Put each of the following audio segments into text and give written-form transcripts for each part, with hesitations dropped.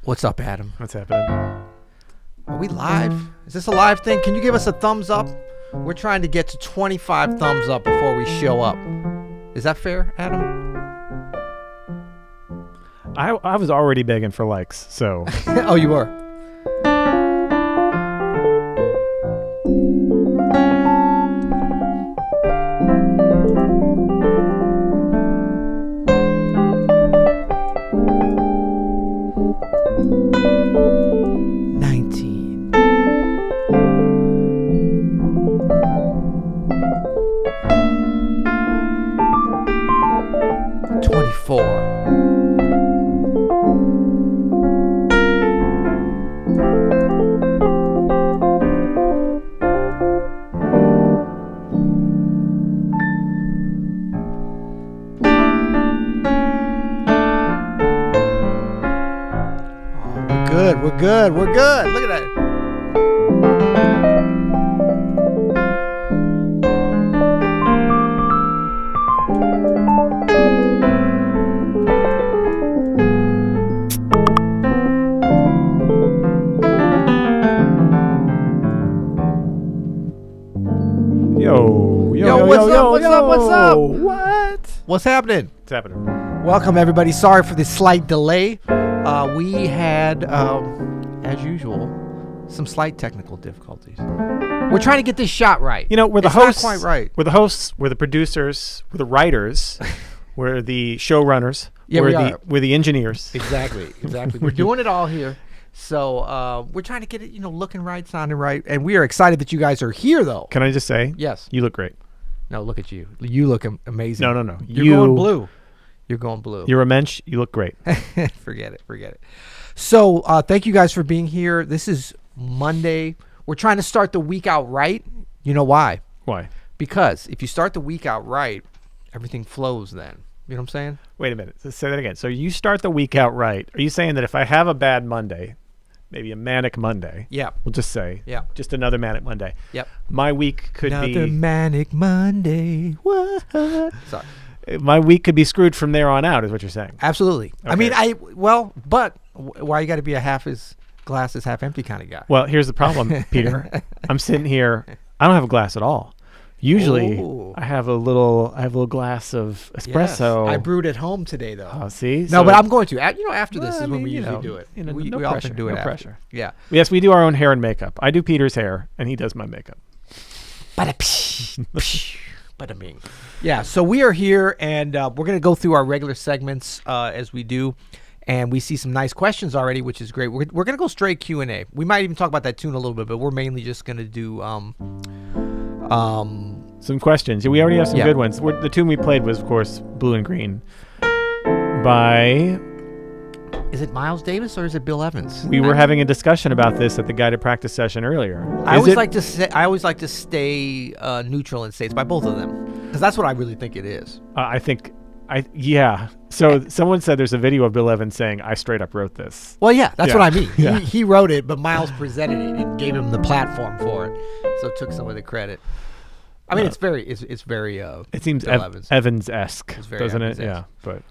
What's up, Adam? What's happening? Are we live? Is this a live thing? Can you give us a thumbs up? We're trying to get to 25 thumbs up before we show up. Is that fair, Adam? I was already begging for likes, so. Oh, you were? We're good. Look at that. Yo, what's up? What's happening? What's happening? Welcome, everybody. Sorry for the slight delay. We had, as usual, some slight technical difficulties. We're trying to get this shot right. You know, we're the hosts. Not quite right. We're the hosts. We're the producers. We're the writers. We're the showrunners. Yeah, we're the engineers. Exactly. We're doing it all here. So we're trying to get it, looking right, sounding right. And we are excited that you guys are here, though. Can I just say? Yes. You look great. No, look at you. You look amazing. No. You're going blue. You're going blue. You're a mensch. You look great. Forget it. So thank you guys for being here. This is Monday. We're trying to start the week out right. You know why? Why? Because if you start the week out right, everything flows then. You know what I'm saying? Wait a minute. Let's say that again. So you start the week out right. Are you saying that if I have a bad Monday, maybe a manic Monday. Yeah. We'll just say. Yeah. Just another manic Monday. Yep. My week could be. Another manic Monday. What? Sorry. My week could be screwed from there on out, is what you're saying. Absolutely. Okay. I mean, but why you got to be a half glass is half empty kind of guy? Well, here's the problem, Peter. I'm sitting here. I don't have a glass at all. Usually, I have a little glass of espresso. Yes. I brewed at home today, though. Oh, see? No, but I'm going to. After this is when we usually do it. We no often do it no after. pressure. Yeah. Yes, we do our own hair and makeup. I do Peter's hair, and he does my makeup. Bada bing. Yeah, so we are here, and we're going to go through our regular segments as we do, and we see some nice questions already, which is great. We're going to go straight Q&A. We might even talk about that tune a little bit, but we're mainly just going to do some questions. Yeah, we already have some good ones. The tune we played was, of course, Blue and Green by... Is it Miles Davis or is it Bill Evans? We were having a discussion about this at the guided practice session earlier. I always like to stay neutral and say it's by both of them because that's what I really think it is. So someone said there's a video of Bill Evans saying, "I straight up wrote this." Well, yeah, that's what I mean. Yeah. He wrote it, but Miles presented it and gave him the platform for it, so took some of the credit. I mean, it's very. It seems Evans-esque, doesn't it? Yeah, but.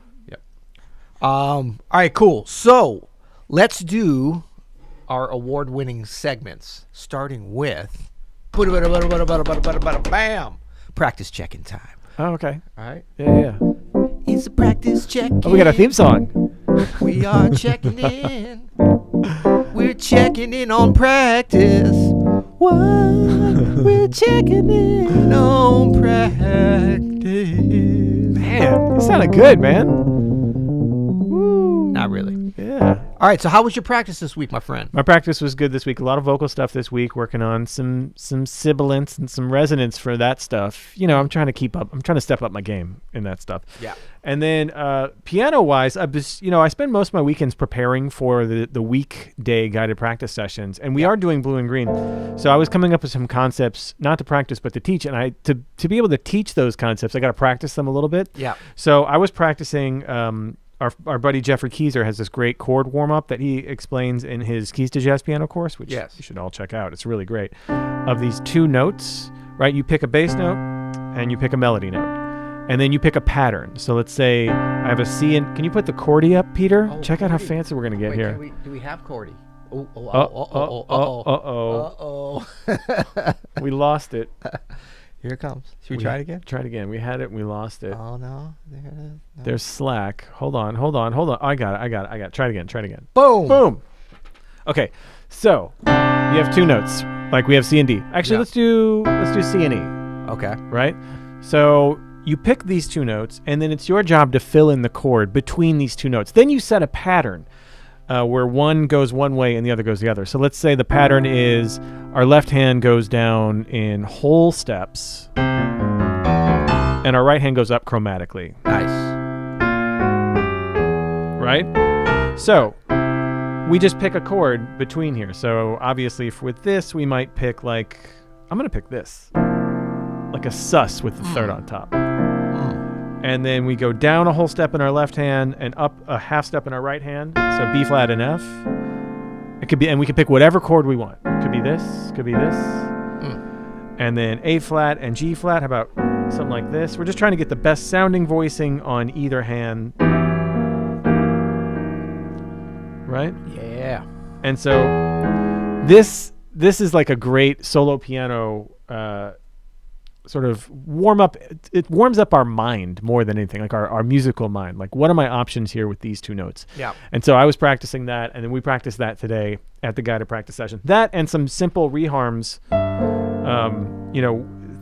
All right, cool. So let's do our award-winning segments, starting with bam, practice check-in time. Oh, okay. All right. Yeah. It's a practice check-in. Oh, we got a theme song. We are checking in. We're checking in on practice. What? We're checking in on practice. Man, you sounded good, man. Not really. Yeah. All right. So how was your practice this week, my friend? My practice was good this week. A lot of vocal stuff this week. Working on some sibilance and some resonance for that stuff. I'm trying to keep up. I'm trying to step up my game in that stuff. Yeah. And then piano-wise, I spend most of my weekends preparing for the weekday guided practice sessions, and we are doing Blue and Green. So I was coming up with some concepts, not to practice but to teach, and to be able to teach those concepts, I got to practice them a little bit. Yeah. So I was practicing. Our buddy Jeffrey Keyser has this great chord warm-up that he explains in his Keys to Jazz Piano course, which you should all check out. It's really great. Of these two notes, right? You pick a bass note and you pick a melody note. and then you pick a pattern. So let's say I have a C, and can you put the chordy up, Peter? Oh, Check out how chordy. fancy we're gonna get here. Do we have chordy? Oh, We lost it. Here it comes. Should we try it again? Try it again. We had it and we lost it. Oh no. There it is. No. There's slack. Hold on. I got it. Try it again. Boom. Boom. Okay. So you have two notes. Like we have C and D. Actually, Yeah. let's do C and E. Okay. Right? So you pick these two notes, and then it's your job to fill in the chord between these two notes. Then you set a pattern where one goes one way and the other goes the other. So let's say the pattern is our left hand goes down in whole steps, and our right hand goes up chromatically. Nice. Right? So we just pick a chord between here. So obviously with this, we might pick I'm going to pick this. Like a sus with the third on top. And then we go down a whole step in our left hand and up a half step in our right hand. So B flat and F. It could be, and we can pick whatever chord we want. Could be this, and then A flat and G flat. How about something like this? We're just trying to get the best sounding voicing on either hand. Right? Yeah. And so this is like a great solo piano sort of warm up. It warms up our mind more than anything, like our musical mind. Like, what are my options here with these two notes? Yeah. And so I was practicing that, and then we practiced that today at the guided practice session. That and some simple reharms,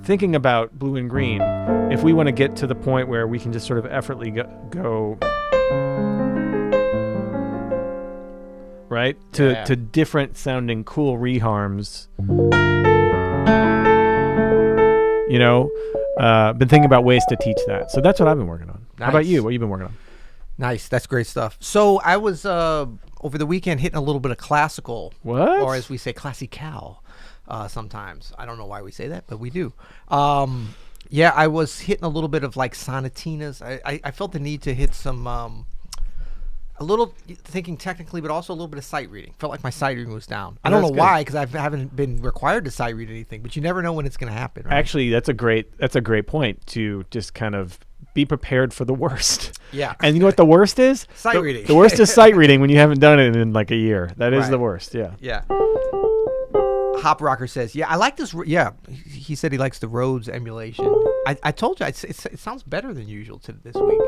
thinking about blue and green, if we want to get to the point where we can just sort of effortlessly go right to different sounding cool reharms. Been thinking about ways to teach that. So that's what I've been working on. Nice. How about you? What have you been working on? Nice. That's great stuff. So I was over the weekend hitting a little bit of classical. What? Or as we say, classical sometimes. I don't know why we say that, but we do. I was hitting a little bit of like sonatinas. I felt the need to hit some a little thinking technically, but also a little bit of sight reading. Felt like my sight reading was down. I don't know why, because I haven't been required to sight read anything, but you never know when it's going to happen. Right? Actually, that's a great point to just kind of be prepared for the worst. Yeah. And you know what the worst is? Sight reading. The worst is sight reading when you haven't done it in like a year. That is the worst. Yeah. Yeah. Hop Rocker says, I like this. Yeah. He said he likes the Rhodes emulation. I told you, it sounds better than usual this week.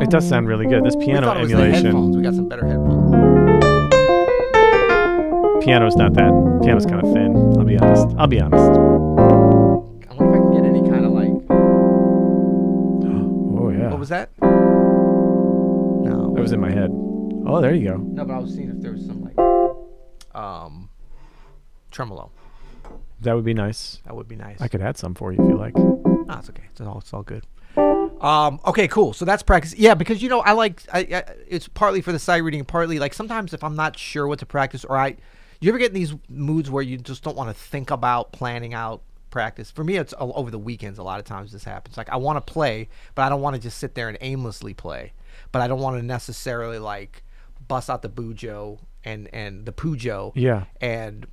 It does sound really good. This piano we emulation. The headphones. We got some better headphones. Piano's not that. Piano's kind of thin. I'll be honest. I wonder if I can get any kind of like. Oh yeah. What was that? No. That was in my head. Oh, there you go. No, but I was seeing if there was some like tremolo. That would be nice. That would be nice. I could add some for you if you like. No, it's okay. It's all good. Okay, cool. So that's practice. Yeah, because I it's partly for the sight reading, partly like sometimes if I'm not sure what to practice, you ever get in these moods where you just don't want to think about planning out practice? For me, it's over the weekends. A lot of times this happens. Like I want to play, but I don't want to just sit there and aimlessly play. But I don't want to necessarily like bust out the bujo and the pujo. Yeah. And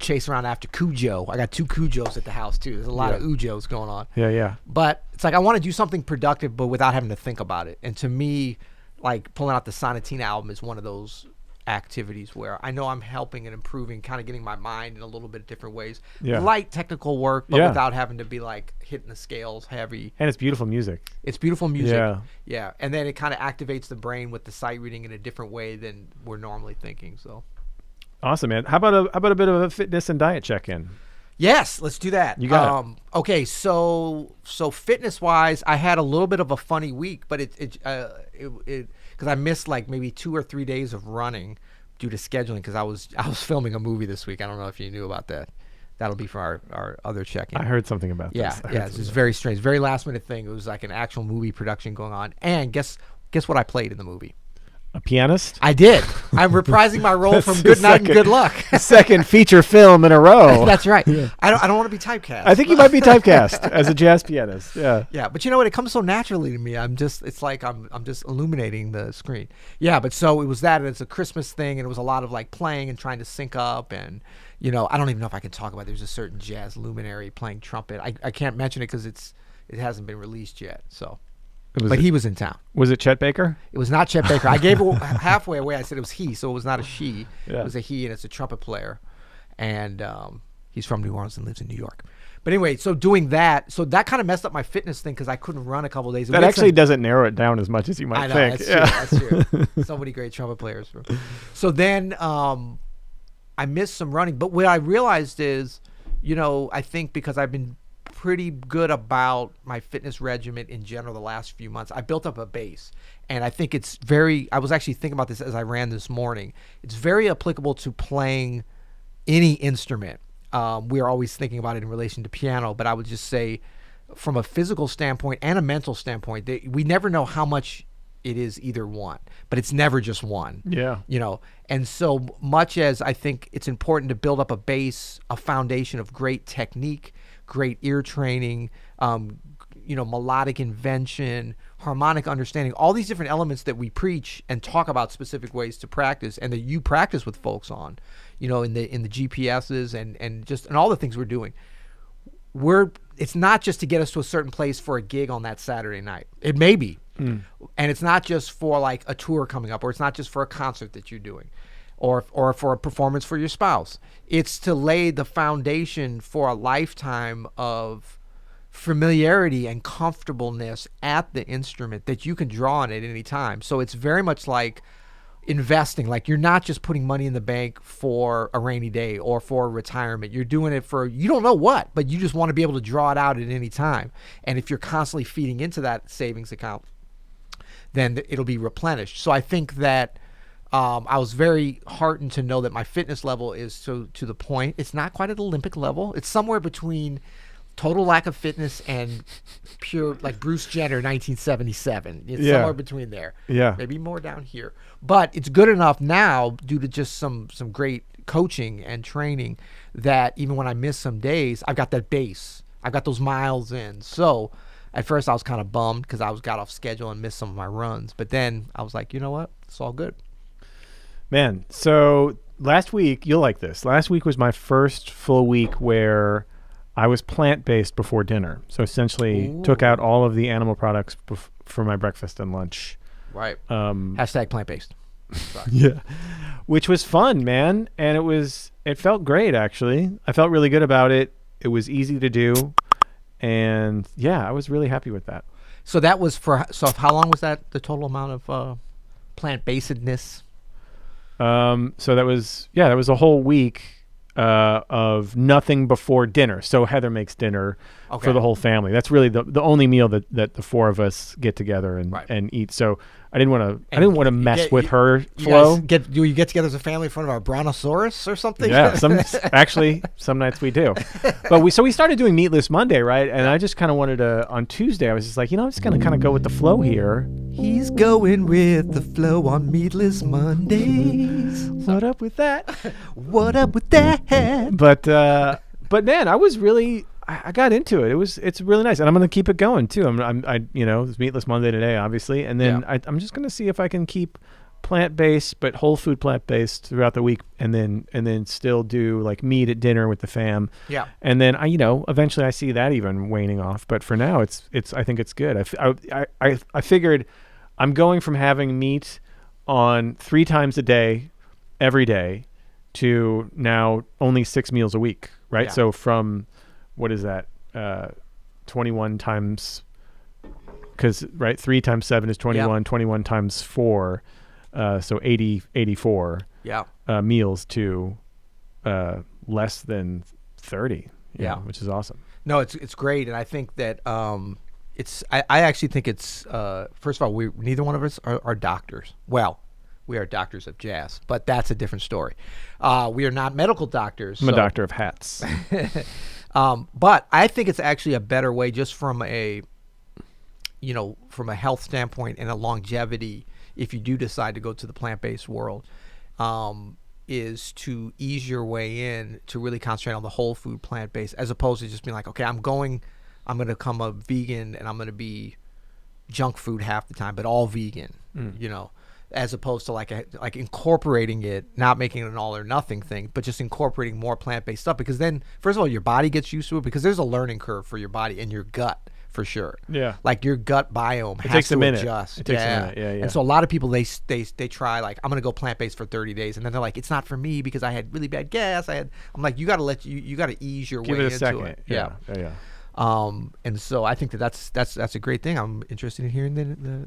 chase around after Cujo. I got 2 Cujos at the house too. There's a lot of Ujos going on. Yeah. But it's like I want to do something productive, but without having to think about it. And to me, like pulling out the Sonatina album is one of those activities where I know I'm helping and improving, kind of getting my mind in a little bit different ways. Yeah. Light technical work, but without having to be like hitting the scales heavy. And it's beautiful music. It's beautiful music. Yeah. And then it kind of activates the brain with the sight reading in a different way than we're normally thinking. So. Awesome, man. How about a bit of a fitness and diet check-in? Yes, let's do that. You got it. Okay, so fitness-wise, I had a little bit of a funny week, but it because I missed like maybe 2 or 3 days of running due to scheduling because I was filming a movie this week. I don't know if you knew about that. That'll be for our other check-in. I heard something about this. Yeah, it's just very strange, very last-minute thing. It was like an actual movie production going on, and guess what I played in the movie? A pianist? I did. I'm reprising my role from Good Night and Good Luck. Second feature film in a row. That's right. Yeah. I don't want to be typecast. I think you might be typecast as a jazz pianist. Yeah. Yeah, but you know what? It comes so naturally to me. It's like I'm just illuminating the screen. Yeah, but so it was that, and it's a Christmas thing, and it was a lot of like playing and trying to sync up, and I don't even know if I can talk about it. There's a certain jazz luminary playing trumpet. I can't mention it because it's it hasn't been released yet. So, Was but it, he was in town. was it Chet Baker? It was not Chet Baker. I gave it halfway away. I said it was he, so it was not a she. Yeah. It was a he, and it's a trumpet player, and he's from New Orleans and lives in New York. But anyway, so doing that, so that kind of messed up my fitness thing because I couldn't run a couple of days. That actually doesn't narrow it down as much as you might I know, think. that's true. That's true. So many great trumpet players. So then I missed some running. But what I realized is, I think because I've been pretty good about my fitness regimen in general the last few months, I built up a base. And I think I was actually thinking about this as I ran this morning. It's very applicable to playing any instrument. We are always thinking about it in relation to piano, but I would just say from a physical standpoint and a mental standpoint, we never know how much it is either one, but it's never just one. Yeah. And so much as I think it's important to build up a base, a foundation of great technique, great ear training, melodic invention, harmonic understanding, all these different elements that we preach and talk about specific ways to practice and that you practice with folks on, in the GPSs and all the things we're doing. It's not just to get us to a certain place for a gig on that Saturday night. It may be. And it's not just for like a tour coming up, or it's not just for a concert that you're doing, or for a performance for your spouse. It's to lay the foundation for a lifetime of familiarity and comfortableness at the instrument that you can draw on at any time. So it's very much like investing. Like you're not just putting money in the bank for a rainy day or for retirement. You're doing it for, you don't know what, but you just want to be able to draw it out at any time. And if you're constantly feeding into that savings account, then it'll be replenished. So I think that I was very heartened to know that my fitness level is to the point. It's not quite at Olympic level. It's somewhere between total lack of fitness and pure, like Bruce Jenner, 1977. It's somewhere between there. Yeah. Maybe more down here. But it's good enough now due to just some great coaching and training that even when I miss some days, I've got that base. I've got those miles in. So at first I was kind of bummed because I got off schedule and missed some of my runs. But then I was like, you know what? It's all good. Man, so last week, you'll like this. Last week was my first full week where I was plant-based before dinner. So essentially took out all of the animal products for my breakfast and lunch. Right. Hashtag plant-based. Yeah. Which was fun, man. And it felt great, actually. I felt really good about it. It was easy to do. And yeah, I was really happy with that. So that was so how long was that, the total amount of plant-basedness? So that was a whole week of nothing before dinner. So Heather makes dinner for the whole family. That's really the only meal that the four of us get together and eat. So I didn't want to mess with her flow. Do you get together as a family in front of our brontosaurus or something? Yeah, some nights we do. But we started doing Meatless Monday, right? And I just kind of wanted to, on Tuesday, I was just like, I'm just going to kind of go with the flow here. He's going with the flow on Meatless Mondays. What up with that? What up with that? But man, I got into it. It's really nice, and I'm going to keep it going too. It's Meatless Monday today, obviously, and then I'm just going to see if I can keep plant-based, but whole food plant-based throughout the week, and then still do like meat at dinner with the fam. Yeah. And then eventually I see that even waning off, but for now it's I think it's good. I figured I'm going from having meat on 3 times a day, every day, to now only 6 meals a week, right? Yeah. So from what is that? 21 times, because 3 times 7 is 21. 21 times 4, so 84. Yeah. Meals to less than 30. Which is awesome. No, it's great, and I think that I actually think it's first of all, neither one of us are doctors. Well, we are doctors of jazz, but that's a different story. We are not medical doctors. I'm a doctor of hats. But I think it's actually a better way, just from a health standpoint and a longevity, if you do decide to go to the plant-based world, is to ease your way in to really concentrate on the whole food plant-based, as opposed to just being like, okay, I'm going to become a vegan and I'm going to be junk food half the time, but all vegan, as opposed to like incorporating it, not making it an all or nothing thing, but just incorporating more plant-based stuff. Because then, first of all, your body gets used to it, because there's a learning curve for your body and your gut for sure. Yeah. Like your gut biome has takes to a minute. adjust. It takes a minute. Yeah. And so a lot of people they try like I'm gonna go plant based for 30 days, and then they're like it's not for me because I had really bad gas. I'm like you gotta ease your Give way it a into second. it. Yeah. And so I think that's a great thing. I'm interested in hearing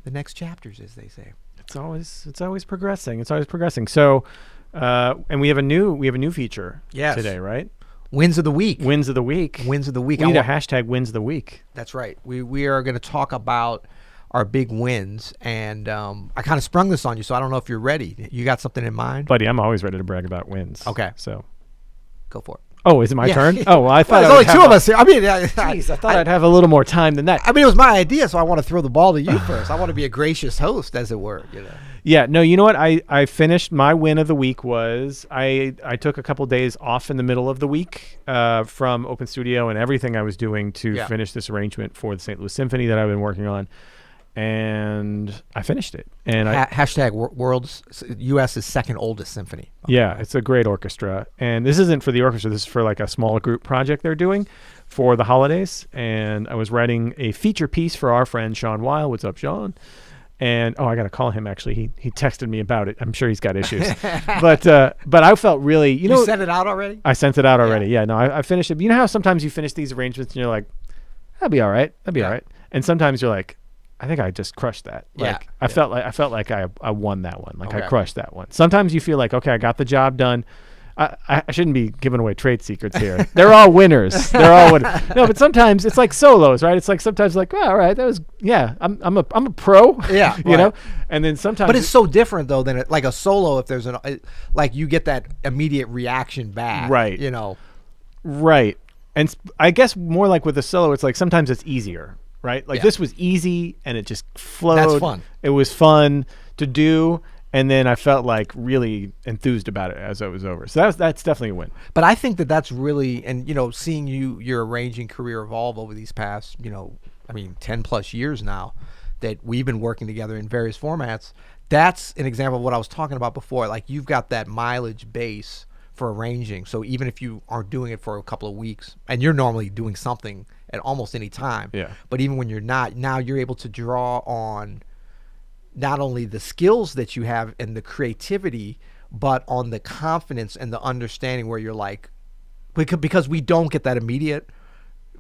the next chapters, as they say. It's always progressing. So, and we have a new feature today, right? Wins of the week. Wins of the week. We need a hashtag wins of the week. That's right. We are going to talk about our big wins, and I kind of sprung this on you, so I don't know if you're ready. You got something in mind? Buddy, I'm always ready to brag about wins. Okay. So, go for it. Oh, is it my turn? Oh, well, I thought there's only two of us here. I mean, I thought I'd have a little more time than that. I mean, it was my idea, so I want to throw the ball to you first. I want to be a gracious host, as it were. Yeah, no, you know what? I finished my win of the week was I took a couple days off in the middle of the week from Open Studio and everything I was doing to finish this arrangement for the St. Louis Symphony that I've been working on. And I finished it. And hashtag world's U.S.'s second oldest symphony. Yeah, it's a great orchestra. And this isn't for the orchestra. This is for like a small group project they're doing for the holidays. And I was writing a feature piece for our friend Sean Weil. What's up, Sean? And I got to call him actually. He texted me about it. I'm sure he's got issues. but I felt really, you sent it out already? I sent it out already. Yeah, no, I finished it. You know how sometimes you finish these arrangements and you're like, that'll be all right. That'll be all right. And sometimes you're like, I think I just crushed that. Like I felt like I won that one. Like I crushed that one. Sometimes you feel like, okay, I got the job done. I shouldn't be giving away trade secrets here. They're all winners. No, but sometimes it's like solos, right? It's like sometimes like, all right, that was I'm a pro. Yeah, you know. And then sometimes, but it's so different though than like a solo. If there's like you get that immediate reaction back, right? You know, right. And I guess more like with a solo, it's like sometimes it's easier. Right? Like this was easy and it just flowed. That's fun. It was fun to do. And then I felt like really enthused about it as it was over. So that's definitely a win. But I think that's really, and seeing your arranging career evolve over these past, 10 plus years now that we've been working together in various formats. That's an example of what I was talking about before. Like you've got that mileage base for arranging. So even if you aren't doing it for a couple of weeks and you're normally doing something at almost any time. Yeah. But even when you're not, now you're able to draw on not only the skills that you have and the creativity, but on the confidence and the understanding where you're like, because we don't get that immediate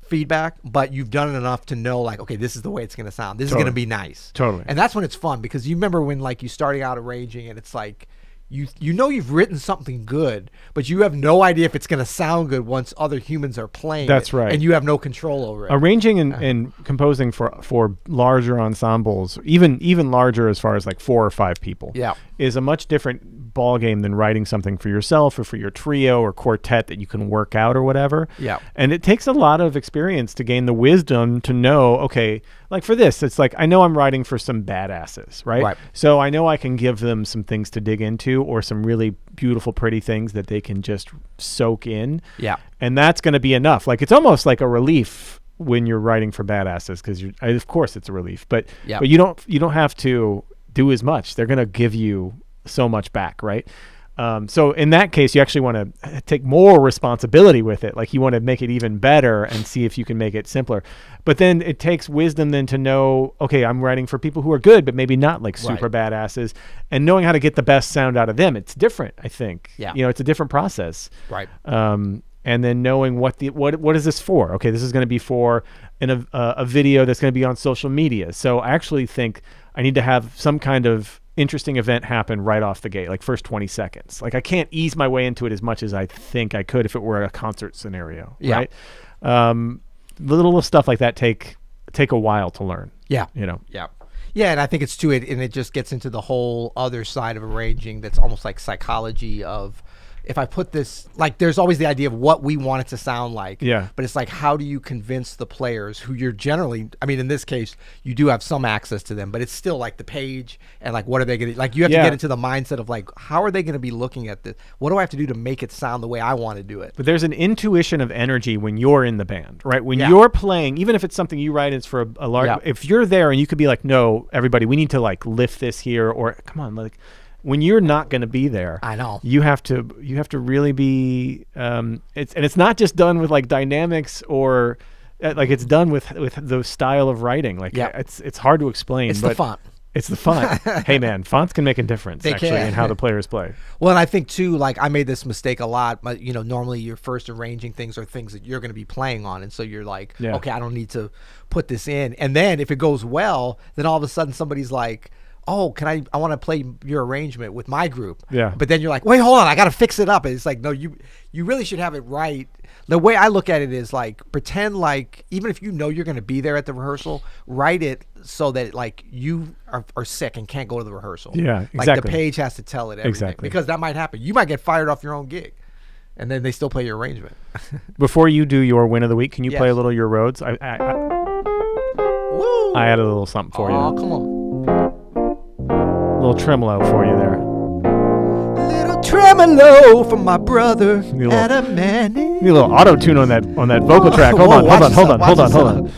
feedback, but you've done it enough to know like, okay, this is the way it's going to sound. This is going to be nice. Totally. And that's when it's fun because you remember when like you starting out arranging and it's like, you know you've written something good, but you have no idea if it's going to sound good once other humans are playing. That's it, right. and you have no control over it. Arranging and composing for larger ensembles, even larger as far as like 4 or 5 people, is a much different ball game than writing something for yourself or for your trio or quartet that you can work out or whatever. Yeah. And it takes a lot of experience to gain the wisdom to know, okay, like for this, it's like I know I'm writing for some badasses, right? So I know I can give them some things to dig into or some really beautiful, pretty things that they can just soak in. Yeah. And that's going to be enough. Like it's almost like a relief when you're writing for badasses because of course it's a relief, but you don't have to do as much. They're going to give you so much back, right? So in that case, you actually want to take more responsibility with it. Like you want to make it even better and see if you can make it simpler. But then it takes wisdom then to know, okay, I'm writing for people who are good, but maybe not like super badasses, and knowing how to get the best sound out of them. It's different, I think. Yeah. It's a different process. Right. And then knowing what is this for? Okay, this is going to be for a video that's going to be on social media. So I actually think I need to have some kind of interesting event happen right off the gate, like first 20 seconds. Like I can't ease my way into it as much as I think I could if it were a concert scenario, right? Little stuff like that take a while to learn. Yeah. Yeah. Yeah, and I think it's too it, and it just gets into the whole other side of arranging that's almost like psychology of if I put this, like there's always the idea of what we want it to sound like. Yeah. But it's like, how do you convince the players who you're generally, I mean, in this case, you do have some access to them, but it's still like the page and like, what are they going to, like you have to get into the mindset of like, how are they going to be looking at this? What do I have to do to make it sound the way I want to do it? But there's an intuition of energy when you're in the band, right? When you're playing, even if it's something you write, it's for a large, if you're there and you could be like, no, everybody, we need to like lift this here or come on, like, when you're not going to be there, I know you have to really be. It's not just done with like dynamics or like it's done with the style of writing. Like it's hard to explain. It's but the font. It's the font. Hey man, fonts can make a difference in how the players play. Well, and I think too, like I made this mistake a lot. But normally you're first arranging things or things that you're going to be playing on, and so you're like, okay, I don't need to put this in. And then if it goes well, then all of a sudden somebody's like, oh, I want to play your arrangement with my group. Yeah. But then you're like, wait, hold on, I got to fix it up. And it's like, no, you really should have it right. The way I look at it is like, pretend like, even if you're going to be there at the rehearsal, write it so that like you are sick and can't go to the rehearsal. Yeah, exactly. Like the page has to tell it everything. Exactly. Because that might happen. You might get fired off your own gig. And then they still play your arrangement. Before you do your win of the week, can you play a little Your Roads? Woo! I had a little something for you. Oh, come on. A little tremolo for you there. Little tremolo from my brother Adam Maness. Need a little auto tune on that vocal track. Hold on.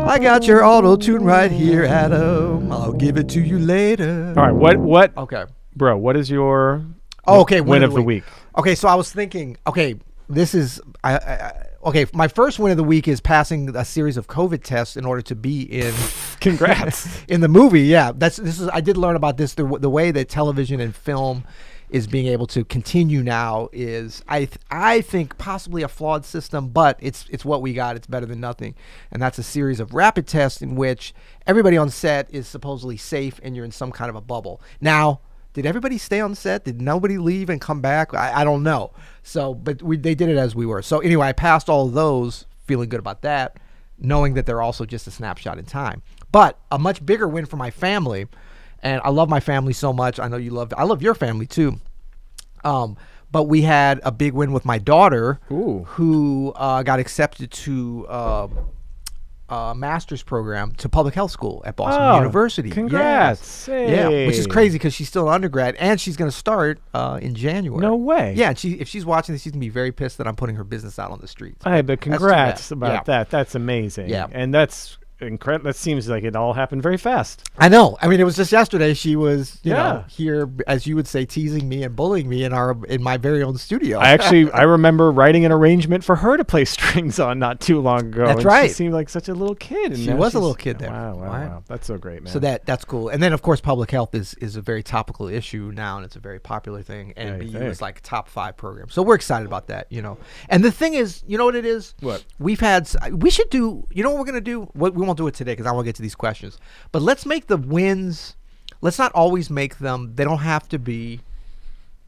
I got your auto tune right here, Adam. I'll give it to you later. All right, what? Okay, bro, what is your win of the week? Okay, so I was thinking. Okay, this is okay. My first win of the week is passing a series of COVID tests in order to be in. Congrats. In the movie, yeah. I did learn about this. The way that television and film is being able to continue now is, I think, possibly a flawed system, but it's what we got. It's better than nothing. And that's a series of rapid tests in which everybody on set is supposedly safe and you're in some kind of a bubble. Now, did everybody stay on set? Did nobody leave and come back? I don't know. So, but they did it as we were. So anyway, I passed all of those, feeling good about that, knowing that they're also just a snapshot in time. But a much bigger win for my family, and I love my family so much. I know I love your family too. But we had a big win with my daughter, who got accepted to a master's program to public health school at Boston University. Congrats. Yes. Yeah, which is crazy because she's still an undergrad and she's going to start in January. No way. Yeah, and if she's watching this, she's going to be very pissed that I'm putting her business out on the streets. Hey, but congrats about that. That's amazing. Yeah. And that's incredible. That seems like it all happened very fast. I know. I mean, it was just yesterday. She was, you know, here, as you would say, teasing me and bullying me in my very own studio. I remember writing an arrangement for her to play strings on not too long ago. That's right. She seemed like such a little kid. And she was a little kid there. Wow. That's so great, man. So that's cool. And then, of course, public health is a very topical issue now, and it's a very popular thing. And BU is like a top 5 program. So we're excited about that, you know. And the thing is, you know what it is? What? We should do, you know what we're going to do? We won't do it today because I want to get to these questions. But let's make the wins, let's not always make them, they don't have to be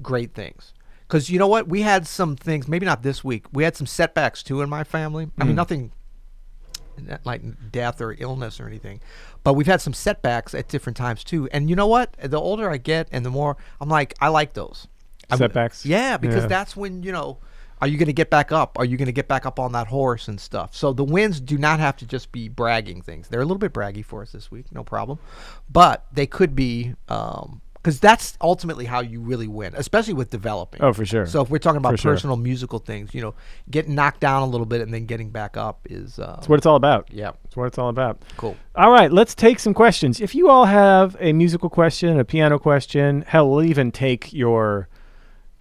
great things. Because you know what? We had some things, maybe not this week. We had some setbacks too in my family. I mean, nothing like death or illness or anything. But we've had some setbacks at different times too. And you know what? The older I get and the more, I'm like, I like those. Setbacks? Yeah, because that's when, you know, are you going to get back up? Are you going to get back up on that horse and stuff? So the wins do not have to just be bragging things. They're a little bit braggy for us this week, no problem. But they could be, because that's ultimately how you really win, especially with developing. Oh, for sure. So if we're talking about personal musical things, you know, getting knocked down a little bit and then getting back up is... that's what it's all about. Yeah. That's what it's all about. Cool. All right, let's take some questions. If you all have a musical question, a piano question, hell, we'll even take your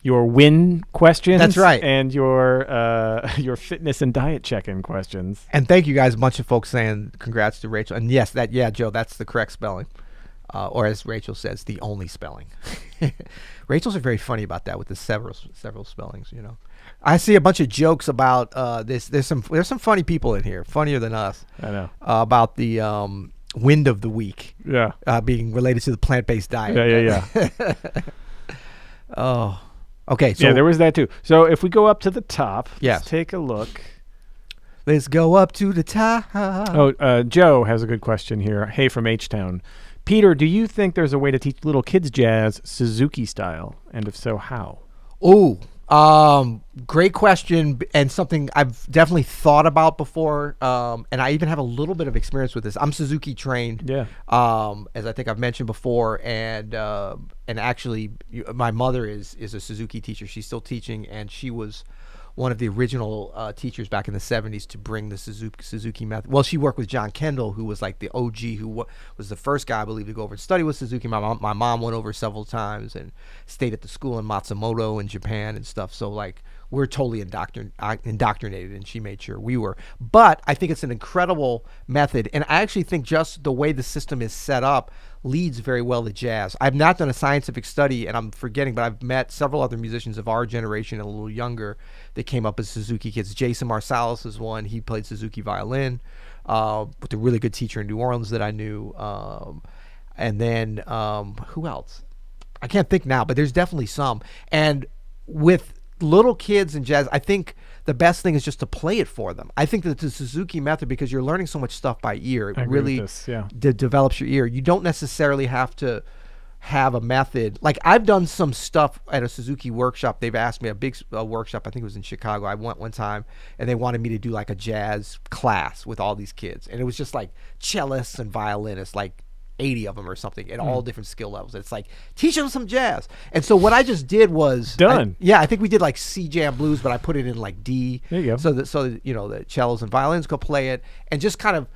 win questions. That's right. And your fitness and diet check-in questions. And thank you guys, a bunch of folks saying congrats to Rachel. And yes, Joe, that's the correct spelling. Or as Rachel says, the only spelling. Rachel's are very funny about that with the several spellings, you know. I see a bunch of jokes about this. There's some funny people in here, funnier than us. I know. About the wind of the week. Yeah. Being related to the plant-based diet. Yeah. Oh. Okay, so yeah, there was that too. So if we go up to the top, yes. Let's take a look. Let's go up to the top. Oh, Joe has a good question here. Hey, from H-Town. Peter, do you think there's a way to teach little kids jazz Suzuki style? And if so, how? Oh, great question, and something I've definitely thought about before. And I even have a little bit of experience with this. I'm Suzuki trained. Yeah. As I think I've mentioned before, and actually, my mother is a Suzuki teacher. She's still teaching, and she was one of the original teachers back in the 70s to bring the Suzuki method. Well, she worked with John Kendall, who was like the OG, who was the first guy, I believe, to go over and study with Suzuki. My mom went over several times and stayed at the school in Matsumoto in Japan and stuff. So, like, we're totally indoctrinated, and she made sure we were. But I think it's an incredible method, and I actually think just the way the system is set up leads very well to jazz. I've not done a scientific study, and I'm forgetting, but I've met several other musicians of our generation and a little younger that came up as Suzuki kids. Jason Marsalis is one. He played Suzuki violin with a really good teacher in New Orleans that I knew. And then who else? I can't think now, but there's definitely some. And with little kids and jazz, I think the best thing is just to play it for them. I think that the Suzuki method, because you're learning so much stuff by ear, it really develops your ear. You don't necessarily have to have a method. Like, I've done some stuff at a Suzuki workshop. They've asked me, a big workshop, I think it was in Chicago. I went one time, and they wanted me to do like a jazz class with all these kids. And it was just like cellists and violinists, like 80 of them or something at all different skill levels. It's like, teach them some jazz. And so what I just did was done. I think we did like C jam blues, but I put it in like D. There you go. So that you know, the cellos and violins could play it, and just kind of,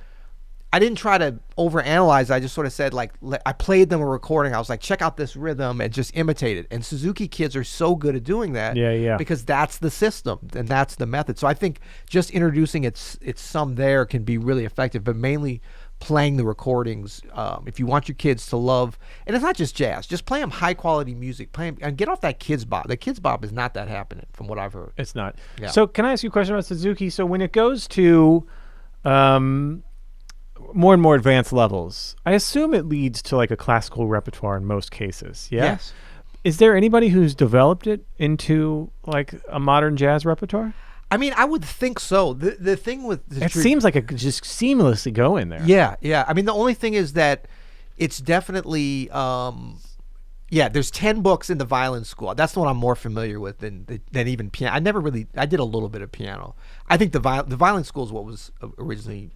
I didn't try to overanalyze. I just sort of said, like, I played them a recording. I was like, check out this rhythm and just imitate it. And Suzuki kids are so good at doing that. Yeah. Because that's the system and that's the method. So I think just introducing its some there can be really effective, but mainly playing the recordings. If you want your kids to love, and it's not just jazz, just play them high quality music, play them, and get off that kids bop. The kids bop is not that happening from what I've heard. It's not. Yeah. So can I ask you a question about Suzuki? So when it goes to more and more advanced levels, I assume it leads to like a classical repertoire in most cases. Yeah? Yes. Is there anybody who's developed it into like a modern jazz repertoire? I mean, I would think so. The thing with It seems like it could just seamlessly go in there. Yeah. I mean, the only thing is that it's definitely there's 10 books in the violin school. That's the one I'm more familiar with than even piano. I did a little bit of piano. I think the violin school is what was originally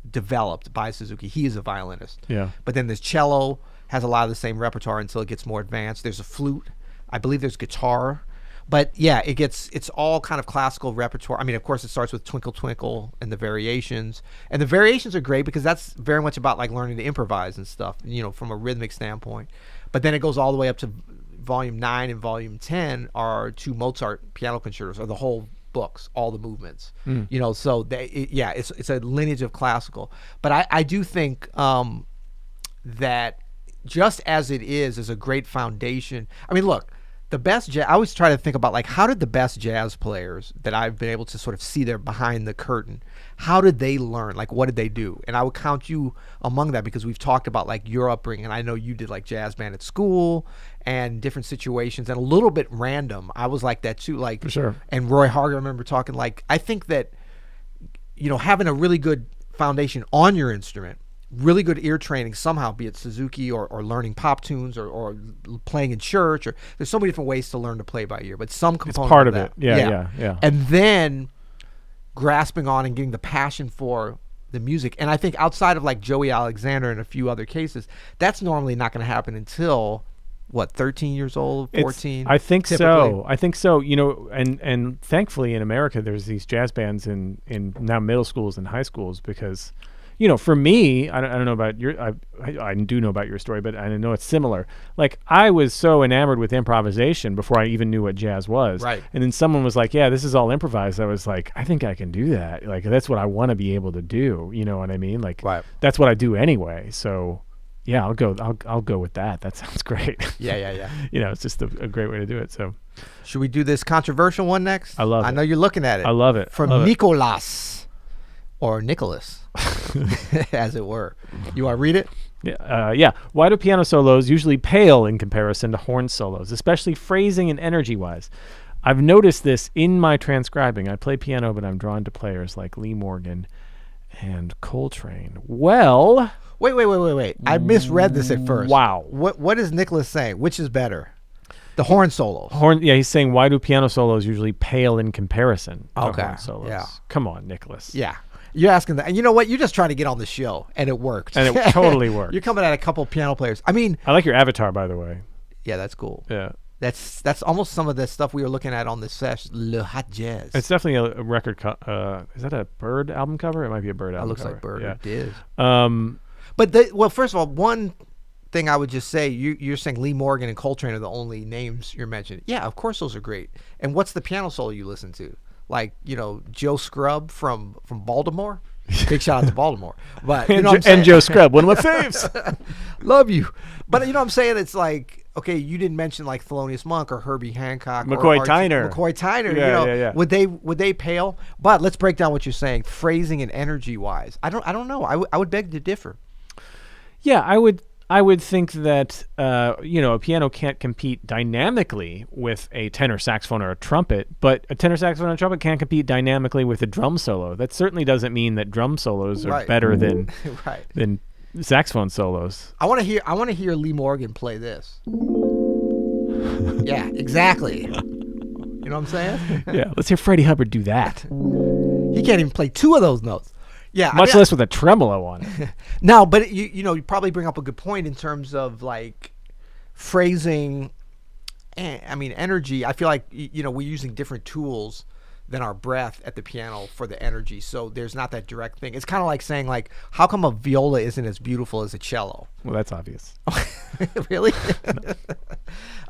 developed by Suzuki. He is a violinist. Yeah. But then there's cello, has a lot of the same repertoire until it gets more advanced. There's a flute. I believe there's guitar. But yeah, it's all kind of classical repertoire. I mean, of course, it starts with Twinkle Twinkle and the variations. And the variations are great because that's very much about like learning to improvise and stuff, you know, from a rhythmic standpoint. But then it goes all the way up to volume 9 and volume 10 are 2 Mozart piano concertos, or the whole books, all the movements. You know, so it's a lineage of classical. But I do think that just as it is a great foundation. I mean, look, the best jazz, I always try to think about, like, how did the best jazz players that I've been able to sort of see there behind the curtain, how did they learn? Like, what did they do? And I would count you among that, because we've talked about like your upbringing, and I know you did like jazz band at school and different situations, and a little bit random. I was like that too, like, for sure. And Roy Harger, I remember talking, like, I think that, you know, having a really good foundation on your instrument, really good ear training somehow, be it Suzuki or learning pop tunes or playing in church, or there's so many different ways to learn to play by ear, but some component it's part of it. that. Yeah. And then grasping on and getting the passion for the music. And I think outside of like Joey Alexander and a few other cases, that's normally not going to happen until 13 years old, 14? I think typically. so. I think so. You know, and thankfully in America, there's these jazz bands in now middle schools and high schools, because, you know, for me, I don't know about your, I do know about your story, but I know it's similar. Like, I was so enamored with improvisation before I even knew what jazz was. Right. And then someone was like, yeah, this is all improvised. I was like, I think I can do that. Like, that's what I want to be able to do. You know what I mean? Like, right. That's what I do anyway. So yeah, I'll go with that. That sounds great. Yeah. You know, it's just a great way to do it. So should we do this controversial one next? I love it. I know you're looking at it. I love it. From Nicolas. Or Nicholas, as it were. You want to read it? Yeah. Why do piano solos usually pale in comparison to horn solos, especially phrasing and energy-wise? I've noticed this in my transcribing. I play piano, but I'm drawn to players like Lee Morgan and Coltrane. Well... Wait. I misread this at first. Wow. What is Nicholas saying? Which is better? The horn solos. Yeah, he's saying, why do piano solos usually pale in comparison to horn solos? Yeah. Come on, Nicholas. Yeah. You're asking that. And you know what? You're just trying to get on the show, and it worked. And it totally worked. You're coming at a couple piano players. I mean... I like your avatar, by the way. Yeah, that's cool. Yeah. That's almost some of the stuff we were looking at on this session. Le Hot Jazz. It's definitely a record. Is that a Bird album cover? It might be a Bird album cover. It looks like Bird. Yeah. It is. But, first of all, one thing I would just say, you're saying Lee Morgan and Coltrane are the only names you're mentioning. Yeah, of course those are great. And what's the piano solo you listen to? Like, Joe Scrub from Baltimore? Big shout out to Baltimore. But you know what I'm saying? And Joe Scrub, one of my faves. Love you. But you know what I'm saying? It's like, okay, you didn't mention like Thelonious Monk or Herbie Hancock McCoy or Tyner. McCoy Tyner. Yeah. Would they pale? But let's break down what you're saying, phrasing and energy wise. I don't know. I would beg to differ. Yeah, I would think that a piano can't compete dynamically with a tenor saxophone or a trumpet, but a tenor saxophone or a trumpet can't compete dynamically with a drum solo. That certainly doesn't mean that drum solos are better than than saxophone solos. I want to hear Lee Morgan play this. Yeah, exactly. You know what I'm saying? Yeah, let's hear Freddie Hubbard do that. He can't even play two of those notes. Yeah, much less with a tremolo on it. No, but you probably bring up a good point in terms of like phrasing. Energy. I feel like we're using different tools than our breath at the piano for the energy. So there's not that direct thing. It's kind of like saying like, how come a viola isn't as beautiful as a cello? Well, that's obvious. Really?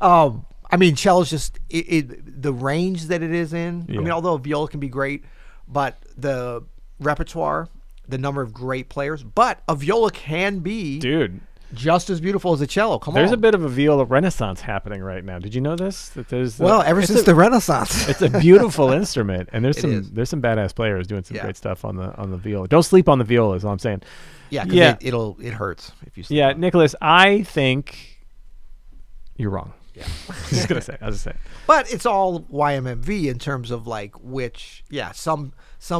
Cello's just the range that it is in. Yeah. Although a viola can be great, but the repertoire, the number of great players, but a viola can be just as beautiful as a cello. There's a bit of a viola renaissance happening right now. Did you know this? That there's ever since the Renaissance. It's a beautiful instrument, and there's some badass players doing some great stuff on the viola. Don't sleep on the viola is all I'm saying. Yeah, because it hurts if you sleep on it. Nicholas, I think you're wrong. Yeah. Just gonna say. But it's all YMMV in terms of like some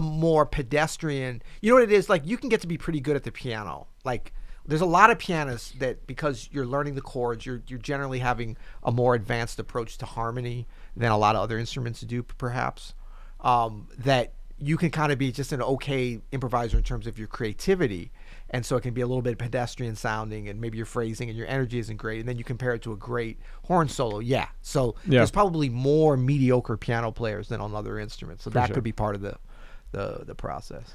more pedestrian. You know what it is? Like you can get to be pretty good at the piano. Like there's a lot of pianists that because you're learning the chords, you're generally having a more advanced approach to harmony than a lot of other instruments do, perhaps. That you can kind of be just an okay improviser in terms of your creativity. And so it can be a little bit pedestrian sounding, and maybe your phrasing and your energy isn't great. And then you compare it to a great horn solo. Yeah. So there's probably more mediocre piano players than on other instruments. So that could be part of the process.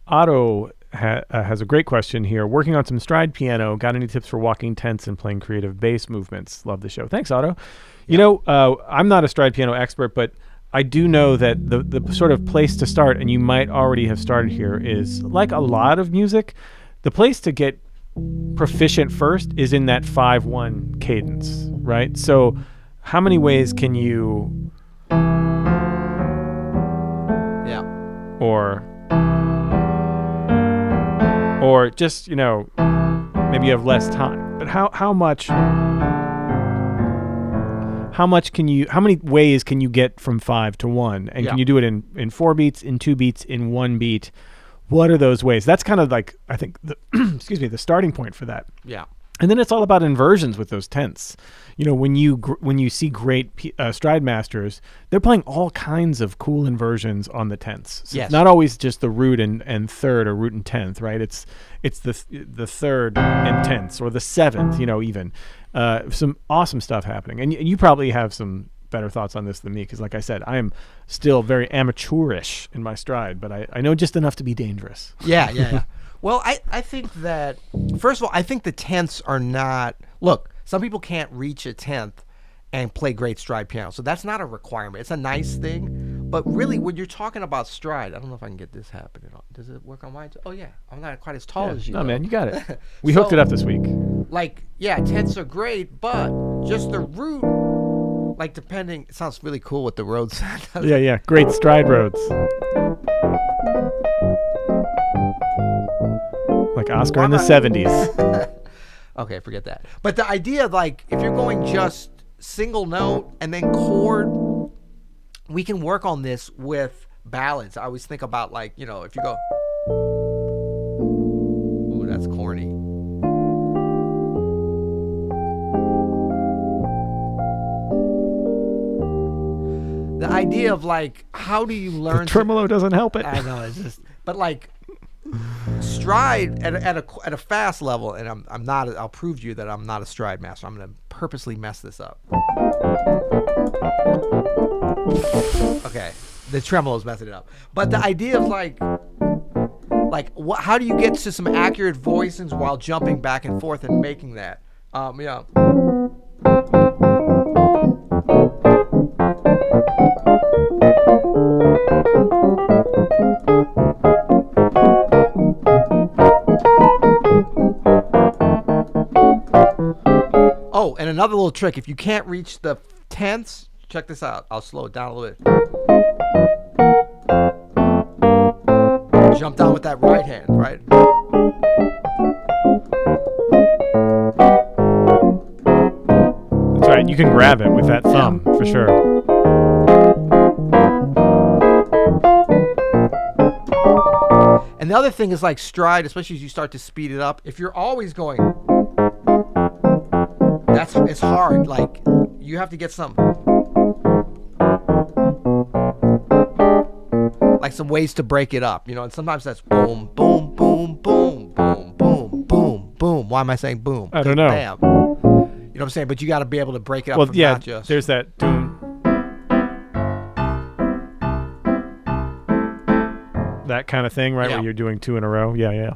Otto has a great question here. Working on some stride piano. Got any tips for walking tense and playing creative bass movements? Love the show. Thanks, Otto. Yeah. I'm not a stride piano expert, but I do know that the sort of place to start, and you might already have started here, is like a lot of music. The place to get proficient first is in that 5-1 cadence, right? So how many ways can you... Yeah. Or just, maybe you have less time. But how many ways can you get from 5 to 1? And can you do it in 4 beats, in 2 beats, in 1 beat? What are those ways? That's kind of like, I think, the starting point for that. Yeah. And then it's all about inversions with those tenths. When you see great stride masters, they're playing all kinds of cool inversions on the tenths. So it's not always just the root and third or root and tenth, right? It's the third and tenths or the seventh, even. Some awesome stuff happening. And you probably have some better thoughts on this than me, because like I said, I am still very amateurish in my stride, but I know just enough to be dangerous. Yeah. Well, I think that, first of all, I think the tenths are not, look, some people can't reach a tenth and play great stride piano, so that's not a requirement. It's a nice thing, but really when you're talking about stride, I don't know if I can get this happening. Does it work on mine? Oh yeah, I'm not quite as tall as you. No, man, you got it. We hooked it up this week. Like, tenths are great, but just the root, like depending, it sounds really cool with the roads. Yeah, great stride roads. Like Oscar in the 70s. Okay, forget that. But the idea of like, if you're going just single note and then chord, we can work on this with ballads. I always think about like, if you go, ooh, that's corny. The idea of like, how do you learn? The tremolo doesn't help it. I know, it's just, but like stride at a fast level, and I'm not. I'll prove to you that I'm not a stride master. I'm gonna purposely mess this up. Okay, the tremolo's messing it up. But the idea of like how do you get to some accurate voicings while jumping back and forth and making that? Yeah. Oh, and another little trick. If you can't reach the tenths, check this out. I'll slow it down a little bit. Jump down with that right hand, right? That's right. You can grab it with that thumb for sure. And the other thing is like stride, especially as you start to speed it up. If you're always going, it's hard. Like you have to get some ways to break it up, and sometimes that's boom, boom, boom, boom, boom, boom, boom, boom. Why am I saying boom? I don't know. Bam. You know what I'm saying? But you got to be able to break it up. Well, from yeah. Not just. There's that. That kind of thing, right? Yeah. Where you're doing 2 in a row. Yeah.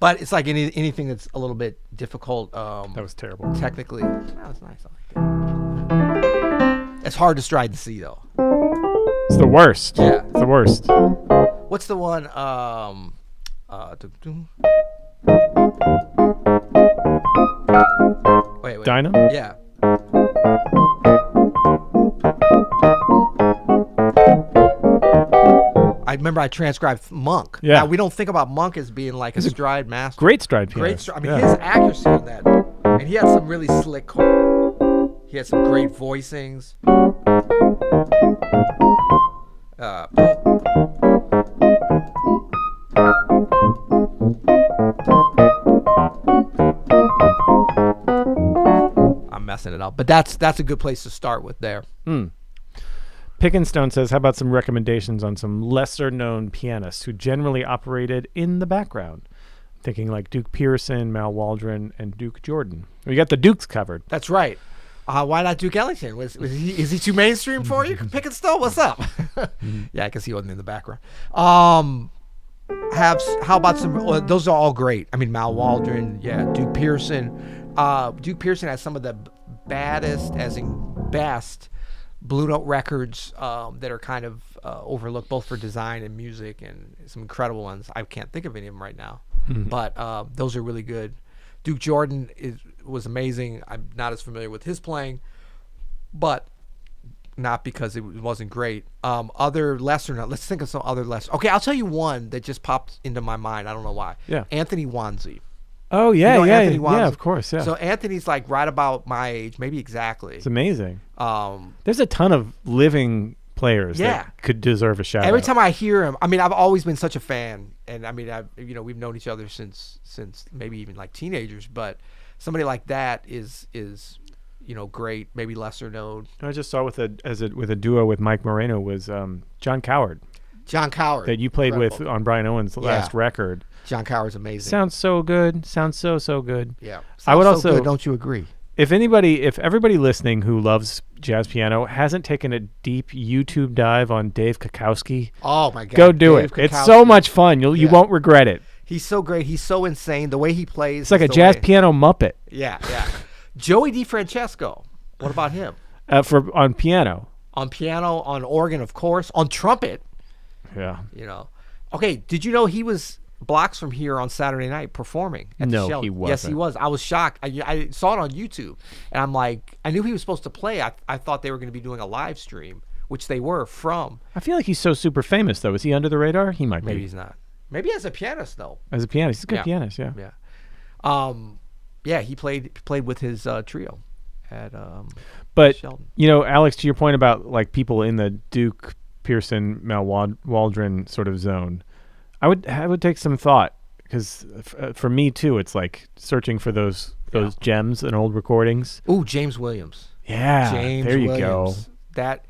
But it's like anything that's a little bit difficult. That was terrible. Technically, that was nice. I like it. It's hard to stride and see though. It's the worst. Yeah. It's the worst. What's the one? Wait. Dynamo? Yeah. I remember I transcribed Monk. Yeah. Now, we don't think about Monk as being like a stride master. Great stride pianist. I mean, his accuracy on that. And he had some really slick. He had some great voicings. I'm messing it up, but that's a good place to start with there. Pickenstone says, how about some recommendations on some lesser-known pianists who generally operated in the background? Thinking like Duke Pearson, Mal Waldron, and Duke Jordan. We got the Dukes covered. That's right. Why not Duke Ellington? Is he too mainstream for you? Pickenstone, what's up? Yeah, I can see he wasn't in the background. How about some? Those are all great. I mean, Mal Waldron, yeah, Duke Pearson. Duke Pearson has some of the baddest, as in best, Blue Note records that are kind of overlooked both for design and music, and some incredible ones. I can't think of any of them right now, but those are really good. Duke Jordan was amazing. I'm not as familiar with his playing, but not because it wasn't great. Other lesser known. Let's think of some other lesser. Okay, I'll tell you one that just popped into my mind. I don't know why. Yeah. Anthony Wanzi. Oh yeah, Anthony Wanzi? yeah, of course, yeah. So Anthony's like right about my age, maybe exactly. It's amazing. There's a ton of living players that could deserve a shout out. Every time I hear him, I mean, I've always been such a fan, and I mean, we've known each other since maybe even like teenagers, but somebody like that is great, maybe lesser known. I just saw with a duo with Mike Moreno was John Coward. John Coward that you played incredible. with on Brian Owen's last record. John Coward's amazing. Sounds so good. Sounds so good. Yeah. I would also good, don't you agree? If everybody listening who loves jazz piano hasn't taken a deep YouTube dive on Dave Kakowski, oh my God, go do Dave it. Kakowski. It's so much fun. You won't regret it. He's so great. He's so insane. The way he plays. It's like a jazz piano muppet. Yeah. Joey DiFrancesco. What about him? On piano. On piano, on organ, of course, on trumpet. Yeah. Okay, did you know he was blocks from here on Saturday night performing at the Sheldon? He wasn't. Yes, he was. I was shocked. I saw it on YouTube, and I'm like, I knew he was supposed to play. I thought they were going to be doing a live stream, which they were from. I feel like he's so super famous, though. Is he under the radar? He might be. Maybe he's not. Maybe as a pianist, though. As a pianist. He's a good pianist, yeah. Yeah, he played with his trio at but, Sheldon. Alex, to your point about like people in the Duke Pearson, Mal Waldron sort of zone, I would take some thought, because for me too, it's like searching for those gems and old recordings. Ooh, James Williams. Yeah, James there you Williams. go. That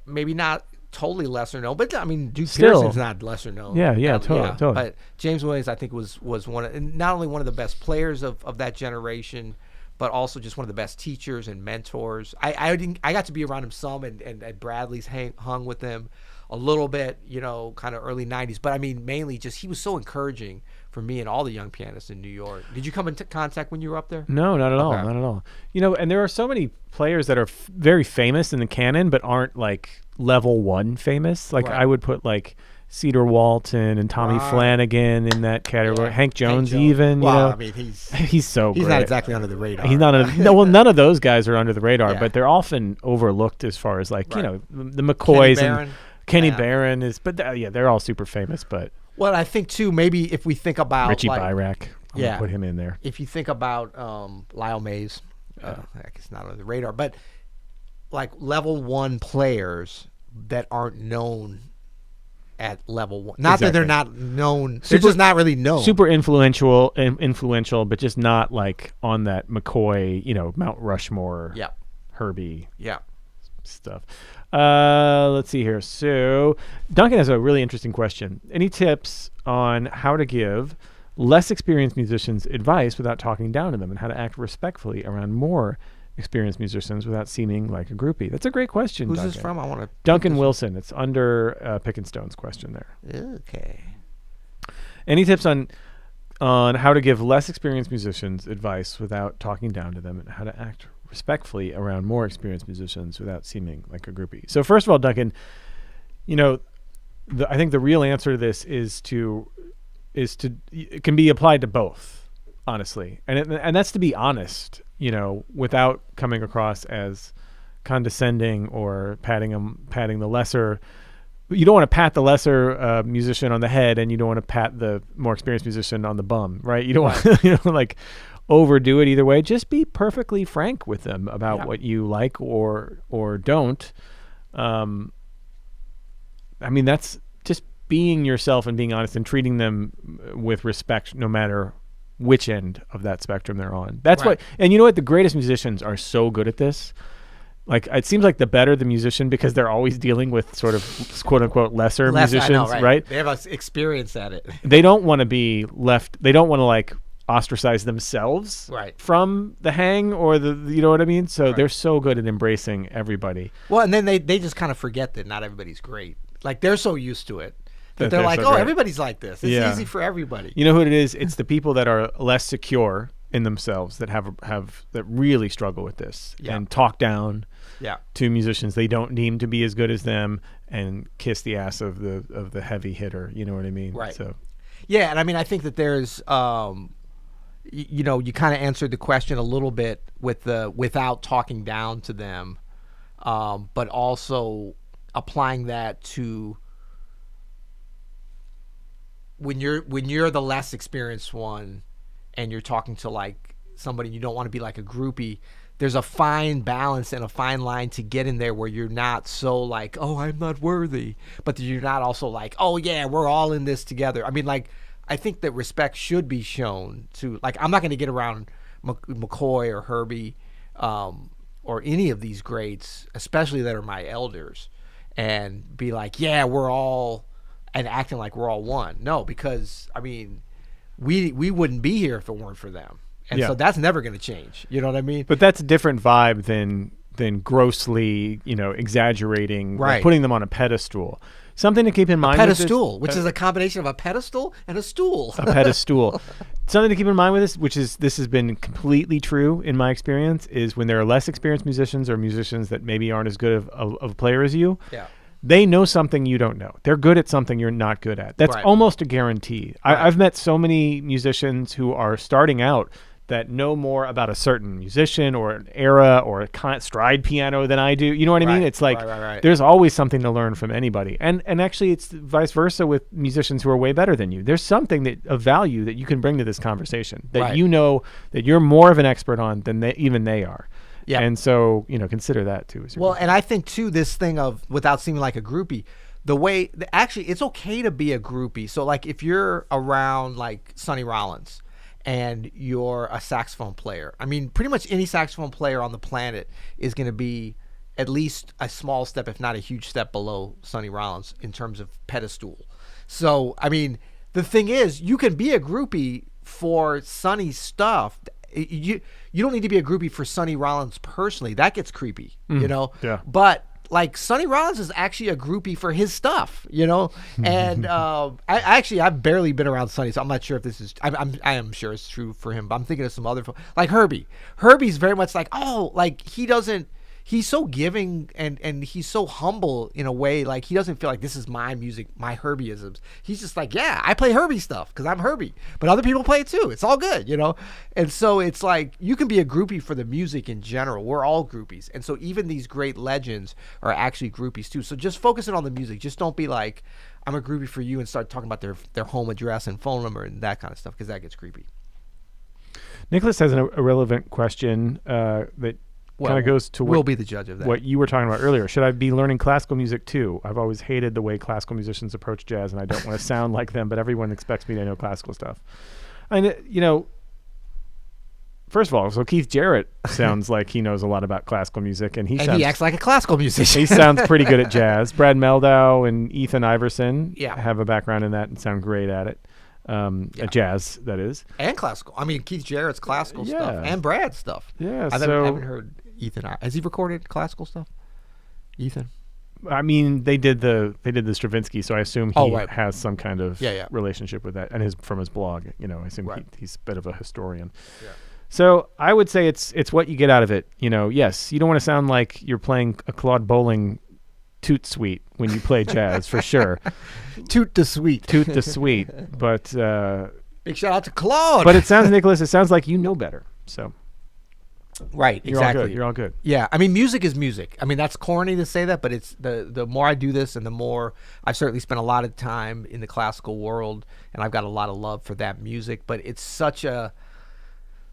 maybe not totally lesser known, but I mean Duke Still. Pearson's not lesser known. Yeah, totally. But James Williams, I think, was not only one of the best players of that generation, but also just one of the best teachers and mentors. I got to be around him some, and at Bradley's hung with him. a little bit, kind of early 90s. But I mean, mainly just he was so encouraging for me and all the young pianists in New York. Did you come into contact when you were up there? No, not at all. Okay. Not at all. And there are so many players that are very famous in the canon, but aren't like level 1 famous. Like Right. I would put like Cedar Walton and Tommy Flanagan in that category. Yeah. Hank Jones even. Well, I mean, he's so he's great. not exactly under the radar. He's not. Well, none of those guys are under the radar, Yeah. but they're often overlooked as far as like Right. the McCoys Barron. and Kenny Yeah. Barron is. But they're all super famous. But Well, I think too, maybe if we think about Richie like, Byrack, I'm gonna yeah. put him in there. if you think about Lyle Mays, it's not on the radar, but like level 1 players that aren't known at level 1. Not that they're not known. They're just not really known. Super influential, but just not like on that McCoy, Mount Rushmore, Yeah. Herbie Yeah. stuff. Let's see here. So Duncan has a really interesting question. Any tips on how to give less experienced musicians advice without talking down to them, and how to act respectfully around more experienced musicians without seeming like a groupie? That's a great question. Who's Duncan. this from? I want to. Duncan Wilson. It's under Pick and Stone's question there. Okay. Any tips on how to give less experienced musicians advice without talking down to them, and how to act respectfully around more experienced musicians without seeming like a groupie? So first of all, Duncan, I think the real answer to this is it can be applied to both, honestly, and that's to be honest, without coming across as condescending or patting the lesser. You don't want to pat the lesser musician on the head, and you don't want to pat the more experienced musician on the bum, right? You don't want like overdo it either way. Just be perfectly frank with them about what you like or don't. I mean, that's just being yourself and being honest and treating them with respect, no matter which end of that spectrum they're on. That's what. And you know what? The greatest musicians are so good at this. Like, it seems like the better the musician, because they're always dealing with sort of quote unquote lesser musicians, I know, right? They have experience at it. They don't want to be left. They don't want to like ostracize themselves from the hang or you know what I mean? So they're so good at embracing everybody. Well, and then they just kind of forget that not everybody's great. Like, they're so used to it that they're like, so great. Everybody's like this. It's easy for everybody. You know who it is? It's the people that are less secure in themselves that have that really struggle with this and talk down to musicians they don't deem to be as good as them, and kiss the ass of the heavy hitter. You know what I mean? Right. So, yeah, and I mean, I think that there's you kind of answered the question a little bit with without talking down to them, but also applying that to when you're the less experienced one and you're talking to like somebody, you don't want to be like a groupie. There's a fine balance and a fine line to get in there where you're not so like, oh, I'm not worthy, but you're not also like, oh yeah, we're all in this together. I mean, like, I think that respect should be shown to, like, I'm not going to get around McCoy or Herbie or any of these greats, especially that are my elders, and be like, yeah, we're all, and acting like we're all one. No, because, I mean, we wouldn't be here if it weren't for them. And so that's never going to change. You know what I mean? But that's a different vibe than grossly, exaggerating, or putting them on a pedestal. Something to keep in mind. A pedestal, which is a combination of a pedestal and a stool. A pedestal. Something to keep in mind with this has been completely true in my experience, is when there are less experienced musicians or musicians that maybe aren't as good of a player as you. Yeah. They know something you don't know. They're good at something you're not good at. That's almost a guarantee. I've met so many musicians who are starting out that know more about a certain musician or an era or a stride piano than I do. You know what I mean? It's like there's always something to learn from anybody. And actually it's vice versa with musicians who are way better than you. There's something of value that you can bring to this conversation that you know that you're more of an expert on than they are. Yeah. And so, consider that too. Well, and I think too, this thing of without seeming like a groupie, actually it's okay to be a groupie. So like if you're around like Sonny Rollins and you're a saxophone player, I mean, pretty much any saxophone player on the planet is going to be at least a small step, if not a huge step below Sonny Rollins in terms of pedestal. So, I mean, the thing is, you can be a groupie for Sonny's stuff. You don't need to be a groupie for Sonny Rollins personally. That gets creepy, Yeah. But like Sonny Rollins is actually a groupie for his stuff, you know. And I've barely been around Sonny, so I'm not sure if this is. I am sure it's true for him, but I'm thinking of some other like Herbie. Herbie's very much like, oh, like he doesn't. He's so giving and he's so humble in a way. Like he doesn't feel like this is my music, my Herbieisms. He's just like, yeah, I play Herbie stuff because I'm Herbie, but other people play it too. It's all good, you know? And so it's like you can be a groupie for the music in general. We're all groupies. And so even these great legends are actually groupies too. So just focusing on the music. Just don't be like, I'm a groupie for you and start talking about their home address and phone number and that kind of stuff because that gets creepy. Nicholas has a relevant question that kind of goes to we'll be the judge of that. What you were talking about earlier. Should I be learning classical music too? I've always hated the way classical musicians approach jazz, and I don't want to sound like them, but everyone expects me to know classical stuff. And, you know, first of all, so Keith Jarrett sounds like he knows a lot about classical music, and he acts like a classical musician. He sounds pretty good at jazz. Brad Meldau and Ethan Iverson yeah. have a background in that and sound great at it. At jazz, that is. And classical. I mean, Keith Jarrett's classical stuff and Brad's stuff. Yeah, I haven't heard Ethan. Has he recorded classical stuff? Ethan? I mean, they did the Stravinsky, so I assume he has some kind of relationship with that, and from his blog, you know, I assume he's a bit of a historian. Yeah. So I would say it's what you get out of it. You know, yes, you don't want to sound like you're playing a Claude Bolling toot suite when you play jazz, for sure. Toot the suite. Toot the suite. But big shout out to Claude. But it sounds, Nicholas, it sounds like you know better. So right, exactly. You're all good. Yeah, I mean, music is music. I mean, that's corny to say that, but it's the more I do this and the more I've certainly spent a lot of time in the classical world, and I've got a lot of love for that music. But it's such a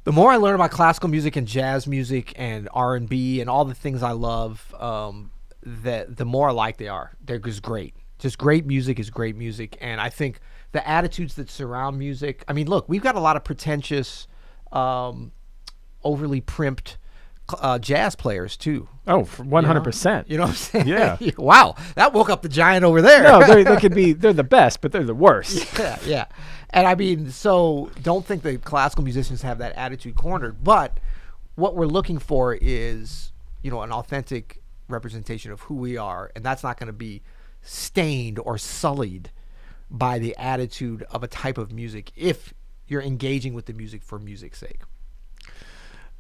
the more I learn about classical music and jazz music and R&B and all the things I love, the more alike they are. They're just great. Just great music is great music. And I think the attitudes that surround music, I mean, look, we've got a lot of pretentious, overly primped jazz players too. Oh, 100%. You know what I'm saying? Yeah. Wow, that woke up the giant over there. No, they're the best, but they're the worst. Yeah. And I mean, so don't think that classical musicians have that attitude cornered. But what we're looking for is, you know, an authentic representation of who we are, and that's not going to be stained or sullied by the attitude of a type of music if you're engaging with the music for music's sake.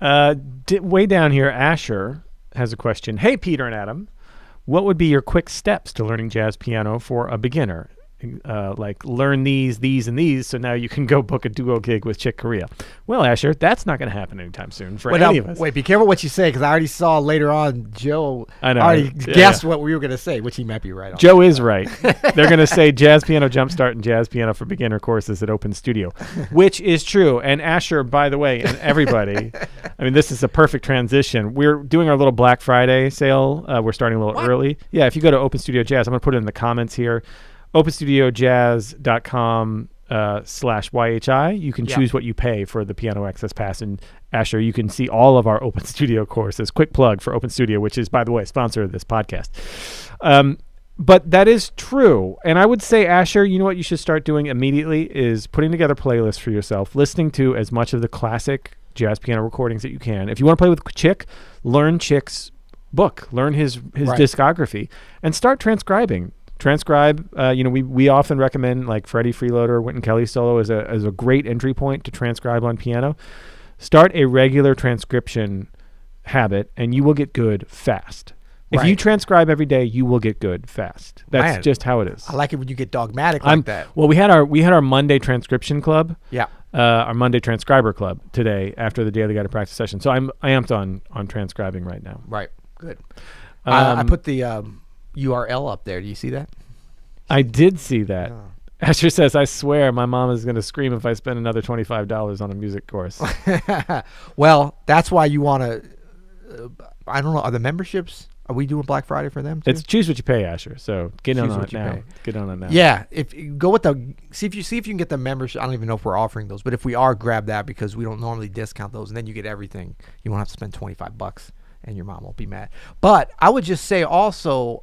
Way down here, Asher has a question. Hey, Peter and Adam, what would be your quick steps to learning jazz piano for a beginner? Like learn these, and these, so now you can go book a duo gig with Chick Corea. Well, Asher, that's not going to happen anytime soon for any of us. Wait, be careful what you say, because I already saw later on Joe already guessed what we were going to say, which he might be right on. Joe is right. They're going to say Jazz Piano Jumpstart and Jazz Piano for Beginner courses at Open Studio, which is true. And Asher, by the way, and everybody, I mean, this is a perfect transition. We're doing our little Black Friday sale. We're starting a little early. Yeah, if you go to Open Studio Jazz, I'm going to put it in the comments here. openstudiojazz.com/YHI. You can choose what you pay for the Piano Access Pass. And Asher, you can see all of our Open Studio courses. Quick plug for Open Studio, which is, by the way, sponsor of this podcast. But that is true. And I would say, Asher, you know what you should start doing immediately is putting together playlists for yourself, listening to as much of the classic jazz piano recordings that you can. If you want to play with Chick, learn Chick's book, learn his discography, and start transcribing. Transcribe, we often recommend like Freddie Freeloader, Wynton Kelly solo as a great entry point to transcribe on piano. Start a regular transcription habit and you will get good fast. If you transcribe every day, you will get good fast. That's just how it is. I like it when you get dogmatic like that. Well, we had our Monday transcription club. Yeah. Our Monday transcriber club today after the daily guided practice session. So I amped on transcribing right now. Right. Good. I put the URL up there. Do you see that? I did see that. Oh. Asher says, I swear my mom is going to scream if I spend another $25 on a music course. Well, that's why you want to, I don't know, are the memberships, are we doing Black Friday for them too? It's choose what you pay, Asher. So get on it now. Get on it now. Yeah. If you go with see if you can get the membership. I don't even know if we're offering those, but if we are, grab that because we don't normally discount those. And then you get everything. You won't have to spend $25 and your mom won't be mad. But I would just say also,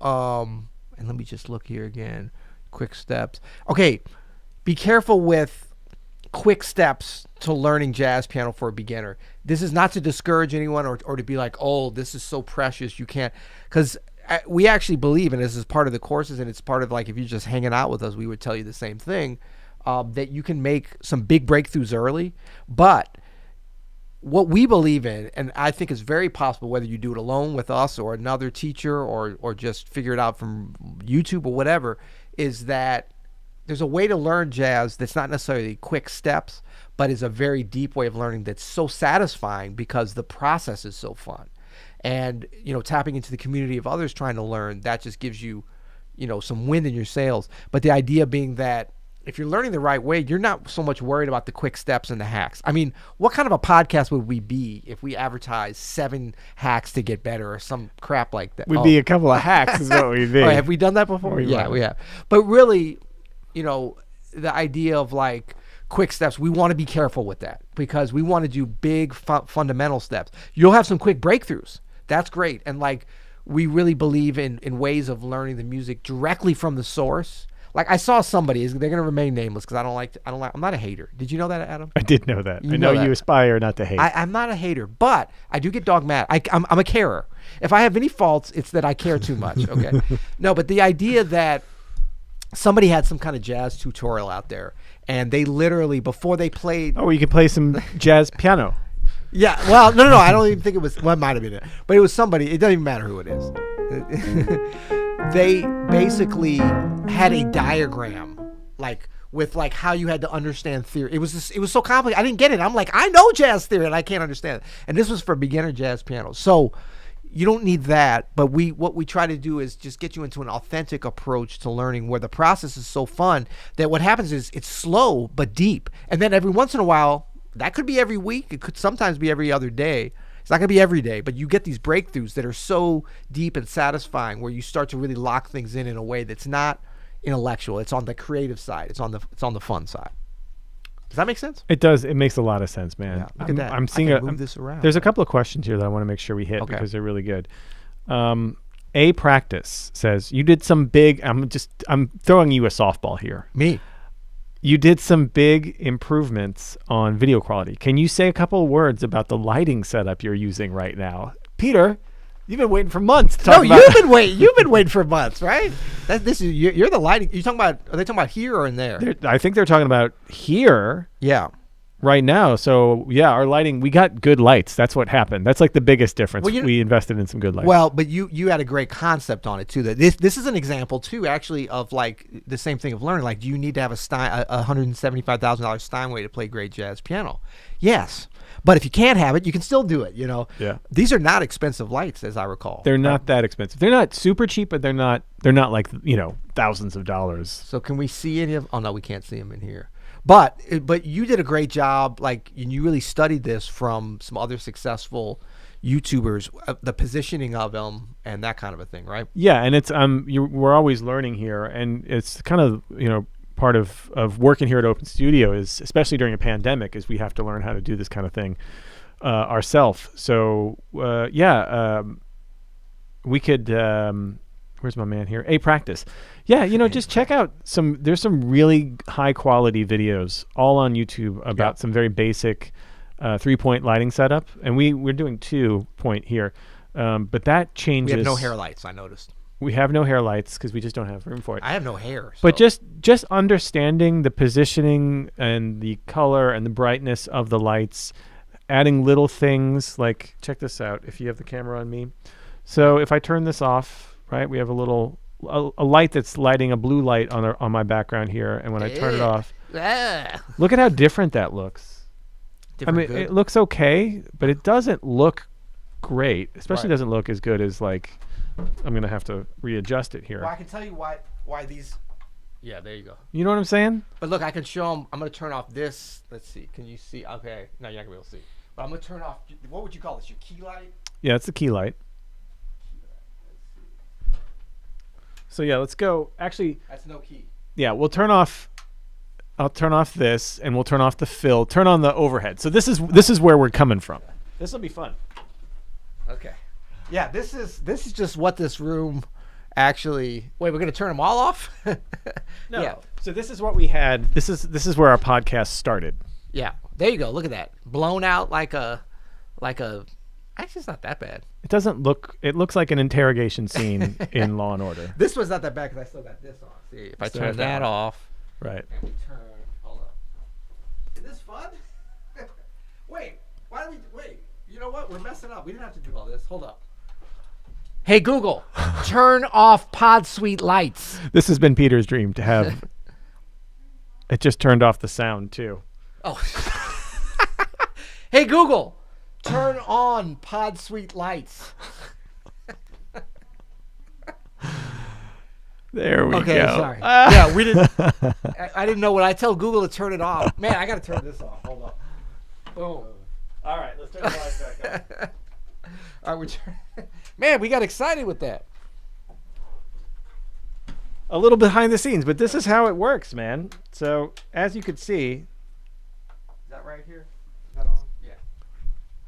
and let me just look here again. Quick steps. Okay, be careful with quick steps to learning jazz piano for a beginner. This is not to discourage anyone or to be like, oh, this is so precious. You can't. Because we actually believe, and this is part of the courses, and it's part of like if you're just hanging out with us, we would tell you the same thing, that you can make some big breakthroughs early. But what we believe in, and I think is very possible, whether you do it alone with us or another teacher or just figure it out from YouTube or whatever, is that there's a way to learn jazz that's not necessarily quick steps, but is a very deep way of learning that's so satisfying because the process is so fun. And, tapping into the community of others trying to learn, that just gives you, some wind in your sails. But the idea being that if you're learning the right way, you're not so much worried about the quick steps and the hacks. I mean, what kind of a podcast would we be if we advertised 7 hacks to get better or some crap like that? We'd be a couple of hacks is what we'd be. Oh, have we done that before? Yeah, we have. But really, the idea of like quick steps, we want to be careful with that because we want to do big fundamental steps. You'll have some quick breakthroughs. That's great. And like, we really believe in ways of learning the music directly from the source. Like I saw somebody, they're going to remain nameless because I'm not a hater. Did you know that, Adam? I did know that. I know you aspire not to hate. I'm not a hater, but I do get dogmatic. I'm a carer. If I have any faults, it's that I care too much. Okay. No, but the idea that somebody had some kind of jazz tutorial out there and they literally, before they played. Oh, you could play some jazz piano. Yeah. Well, no. I don't even think it was, well, it might have been it, but it was somebody. It doesn't even matter who it is. They basically had a diagram, like with like how you had to understand theory. It was so complicated. I didn't get it. I'm like, I know jazz theory and I can't understand it. And this was for beginner jazz piano. So you don't need that. But what we try to do is just get you into an authentic approach to learning where the process is so fun that what happens is it's slow but deep. And then every once in a while, that could be every week. It could sometimes be every other day. It's not going to be every day, but you get these breakthroughs that are so deep and satisfying where you start to really lock things in a way that's not intellectual. It's on the creative side. It's on the fun side. Does that make sense? It does. It makes a lot of sense, man. Yeah, look at that. I'm seeing move this around. There's a couple of questions here that I want to make sure we hit because they're really good. A Practice says you did some big. I'm throwing you a softball here. Me. You did some big improvements on video quality. Can you say a couple of words about the lighting setup you're using right now? Peter, you've been waiting for months to talk about. No, you've been waiting for months, right? You're the lighting. Are they talking about here or in there? I think they're talking about here. Yeah. Right now. So yeah, our lighting, we got good lights. That's what happened. That's like the biggest difference. Well, we invested in some good lights. Well, but you had a great concept on it too. That this is an example too, actually, of like the same thing of learning. Like, do you need to have a $175,000 Steinway to play great jazz piano? Yes. But if you can't have it, you can still do it, Yeah. These are not expensive lights, as I recall. They're not that expensive. They're not super cheap, but they're not like, thousands of dollars. So can we see any of? Oh no, we can't see them in here. But you did a great job, like, and you really studied this from some other successful YouTubers, the positioning of them and that kind of a thing, right? Yeah, and it's we're always learning here, and it's kind of part of working here at Open Studio is, especially during a pandemic, is we have to learn how to do this kind of thing ourselves. So we could. Where's my man here? A Practice. Yeah, just check out there's some really high quality videos all on YouTube about some very basic 3-point lighting setup. And we're doing 2-point here. But that changes. We have no hair lights, I noticed. We have no hair lights because we just don't have room for it. I have no hair. So. But just understanding the positioning and the color and the brightness of the lights, adding little things like, check this out if you have the camera on me. So if I turn this off, right, we have a light that's lighting a blue light on my background here, and when I turn it off, look at how different that looks. It looks okay, but it doesn't look great. Especially doesn't look as good as, like, I'm gonna have to readjust it here. Well, I can tell you why these. Yeah, there you go. You know what I'm saying? But look, I can show them. I'm gonna turn off this. Let's see. Can you see? Okay, no, you're not gonna be able to see. But I'm gonna turn off. What would you call this? Your key light? Yeah, it's the key light. So yeah, let's go. Actually, that's no key. Yeah, I'll turn off this, and we'll turn off the fill. Turn on the overhead. So this is where we're coming from. This will be fun. Okay. Yeah, this is just what this room actually. Wait, we're gonna turn them all off? No. Yeah. So this is what we had. This is where our podcast started. Yeah. There you go. Look at that. Blown out like a Actually, it's not that bad. It doesn't look. It looks like an interrogation scene in Law and Order. This one's not that bad because I still got this on. See, if I turn that off. Right. And we turn. Hold up. Is this fun? Wait. Why do we? Wait. You know what? We're messing up. We didn't have to do all this. Hold up. Hey Google, turn off Pod Suite lights. This has been Peter's dream to have. It just turned off the sound too. Oh. Hey Google, turn on Pod Suite lights. There we go. Okay, sorry. Yeah, we didn't. I didn't know when I tell Google to turn it off. Man, I got to turn this off. Hold on. Boom. All right, let's turn the lights back on. All right, man, we got excited with that. A little behind the scenes, but this is how it works, man. So as you could see, Is that right here? Is that on? Yeah.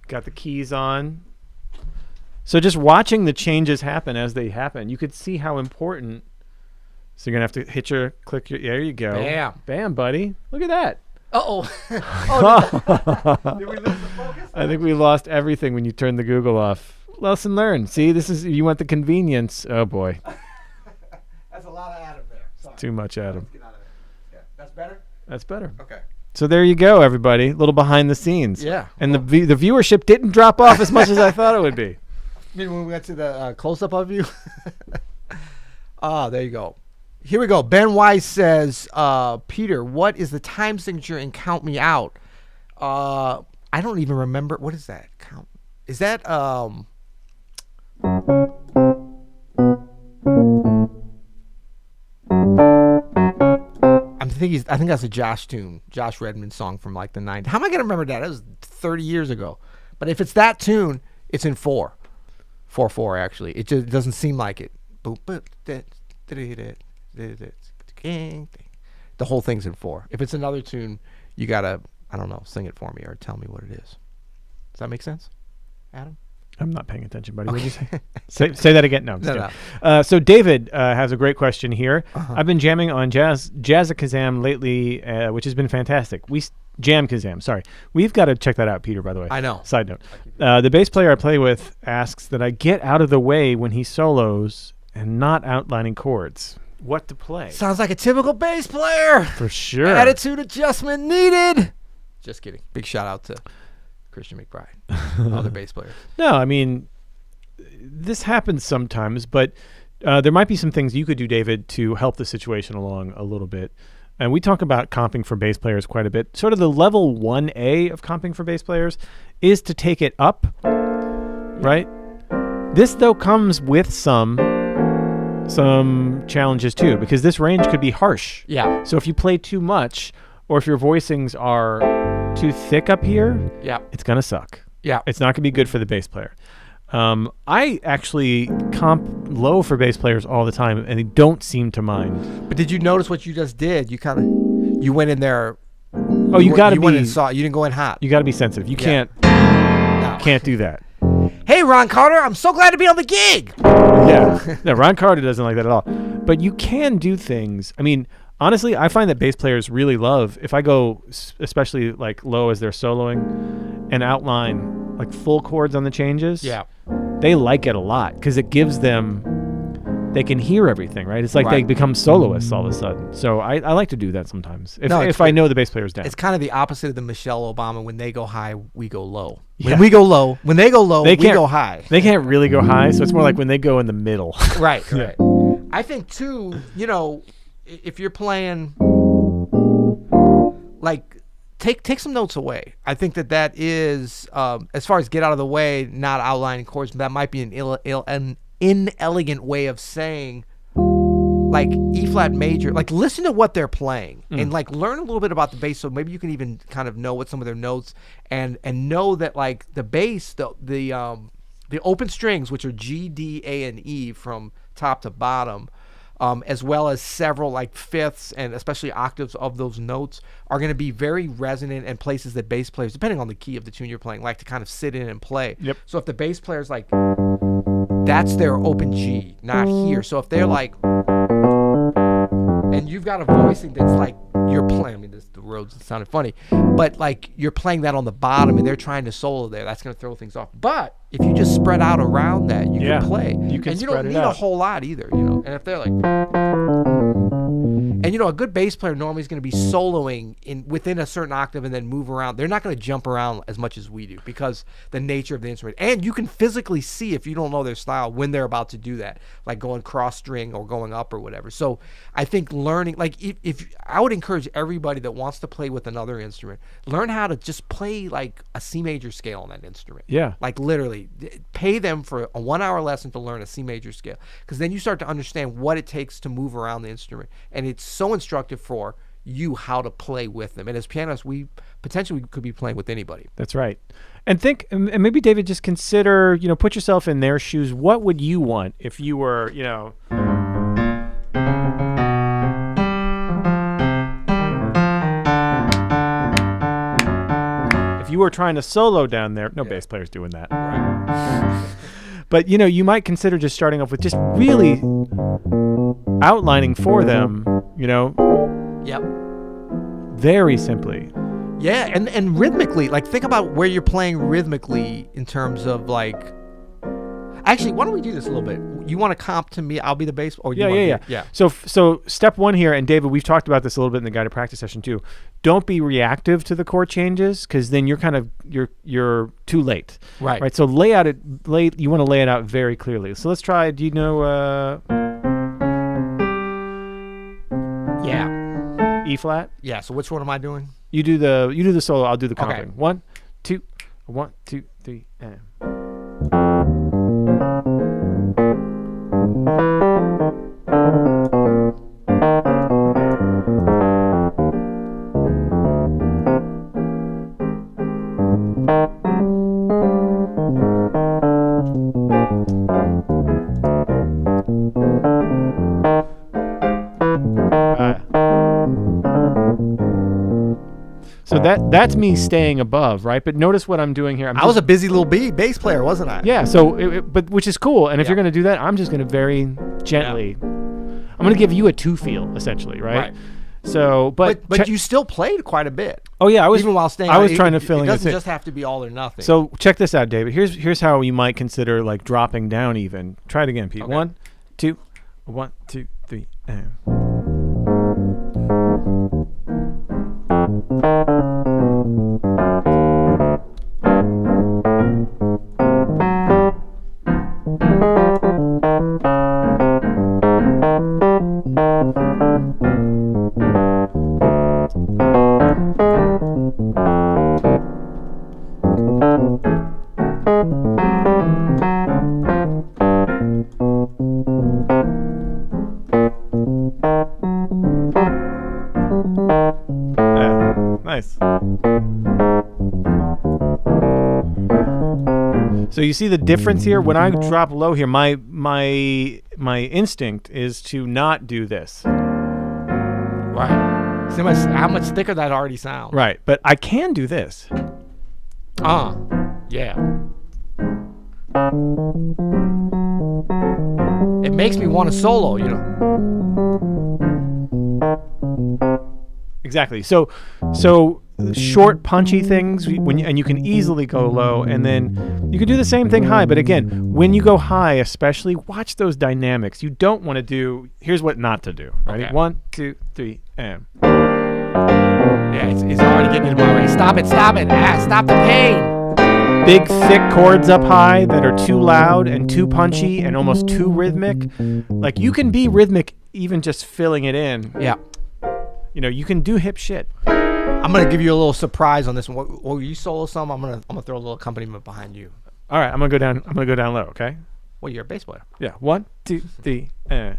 got the keys on. So just watching the changes happen as they happen, you could see how important. So you're gonna have to click your. There you go. Bam. Bam, buddy. Look at that. Uh-oh. Did we lose the focus? I think we lost everything when you turned the Google off. Lesson learned. See, this is you want the convenience. Oh boy. That's a lot of Adam there. Sorry. Too much Adam. Let's get out of there. Yeah. That's better? That's better. Okay. So there you go, everybody. A little behind the scenes. Yeah. And the viewership didn't drop off as much as I thought it would be. I mean, when we got to the close-up of you. There you go. Here we go. Ben Weiss says, Peter, what is the time signature in Count Me Out? I don't even remember. What is that? Is that I think that's a Josh tune, Josh Redman song from like the 90s. How am I gonna remember that? That was 30 years ago. But if it's that tune, it's in 4/4 actually. It just doesn't seem like it. The whole thing's in 4. If it's another tune, you gotta, I don't know, sing it for me or tell me what it is. Does that make sense, Adam? I'm not paying attention, buddy. What did you say? Say that again. No, I'm just No. kidding. So David has a great question here. I've been jamming on Jazz-a-Kazam lately, which has been fantastic. Jam-Kazam, sorry. We've got to check that out, Peter, by the way. I know. Side note. The bass player I play with asks that I get out of the way when he solos and not outlining chords. What to play? Sounds like a typical bass player. For sure. Attitude adjustment needed. Just kidding. Big shout out to Christian McBride, other bass players. No, I mean, this happens sometimes, but there might be some things you could do, David, to help the situation along a little bit. And we talk about comping for bass players quite a bit. Sort of the level 1A of comping for bass players is to take it up, right? This, though, comes with some challenges, too, because this range could be harsh. Yeah. So if you play too much or if your voicings are too thick up here, it's going to suck. Yeah. It's not going to be good for the bass player. I actually comp low for bass players all the time, and they don't seem to mind. But did you notice what you just did? You went in there. Oh, you got to be. Went and saw. You didn't go in hot. You got to be sensitive. You can't do that. Hey, Ron Carter, I'm so glad to be on the gig. Yeah. No, Ron Carter doesn't like that at all. But you can do things. I mean, honestly, I find that bass players really love if I go, especially like low as they're soloing, and outline like full chords on the changes. Yeah. They like it a lot because it gives them, they can hear everything, right? It's like they become soloists all of a sudden. So I like to do that sometimes if I know the bass player's down. It's kind of the opposite of the Michelle Obama. When they go high, we go low. When they go low, we go high. They can't really go high, so it's more like when they go in the middle. Right. I think too, if you're playing, like, take some notes away. I think that is, as far as get out of the way, not outlining chords, that might be an inelegant way of saying, like, E flat major. Like, listen to what they're playing and like learn a little bit about the bass, so maybe you can even kind of know what some of their notes and know that, like, the bass, the open strings, which are G, D, A, and E from top to bottom, as well as several like fifths and especially octaves of those notes, are going to be very resonant and places that bass players, depending on the key of the tune you're playing, like to kind of sit in and play. Yep. So if the bass player's like, that's their open G, not here. So if they're like, and you've got a voicing that's like you're playing. I mean, the words sounded funny, but like you're playing that on the bottom, and they're trying to solo there. That's going to throw things off. But if you just spread out around that, you can play. You can and you spread don't it need out. a whole lot either, And if they're like, and a good bass player normally is going to be soloing within a certain octave and then move around. They're not going to jump around as much as we do because the nature of the instrument. And you can physically see if you don't know their style when they're about to do that, like going cross string or going up or whatever. So I think learning, like if I would encourage everybody that wants to play with another instrument, learn how to just play like a C major scale on that instrument. Yeah. Like literally pay them for a 1 hour lesson to learn a C major scale, because then you start to understand what it takes to move around the instrument, and it's so instructive for you how to play with them. And as pianists, we potentially could be playing with anybody. That's right. And and maybe David, just consider, put yourself in their shoes. What would you want if you were, if you were trying to solo down there? No bass player's doing that. Right. But, you might consider just starting off with just really outlining for them, Yep. very simply. Yeah, and rhythmically, like think about where you're playing rhythmically in terms of like. Actually, why don't we do this a little bit? You want to comp to me? I'll be the bass. Or Yeah. So step one here, and David, we've talked about this a little bit in the guided practice session too. Don't be reactive to the chord changes, because then you're too late. Right. Right. So you want to lay it out very clearly. So let's try. Do you know? Yeah. E flat. Yeah. So which one am I doing? You do the solo. I'll do the comping. Okay. 1, 2, 1, 2, 3, and. So that's me staying above, right? But notice what I'm doing here. I was a busy little bass player, wasn't I? Yeah. So, but which is cool. And if you're going to do that, I'm just going to very gently. I'm going to give you a 2 feel essentially, right? So, but you still played quite a bit. Oh yeah, I was even while staying. I was trying to fill in. It doesn't just have to be all or nothing. So check this out, David. Here's how you might consider like dropping down even. Try it again, Pete. Okay. 1, 2, 1, 2, 3, and. Nice. So you see the difference here? When I drop low here, my instinct is to not do this. Right. See how much thicker that already sounds. Right, but I can do this. Yeah. It makes me want to solo, Exactly. So short, punchy things, and you can easily go low, and then you can do the same thing high. But again, when you go high, especially, watch those dynamics. You don't want to do. Here's what not to do. Ready? Okay. 1, 2, 3, and. Yeah, it's already getting into my way. Stop it! Stop the pain! Big, thick chords up high that are too loud and too punchy and almost too rhythmic. Like you can be rhythmic even just filling it in. Yeah. You can do hip shit. I'm gonna give you a little surprise on this one. Or you solo some. I'm gonna throw a little accompaniment behind you. All right, I'm gonna go down low. Okay. Well, you're a bass player. Yeah. 1, 2, 3, and.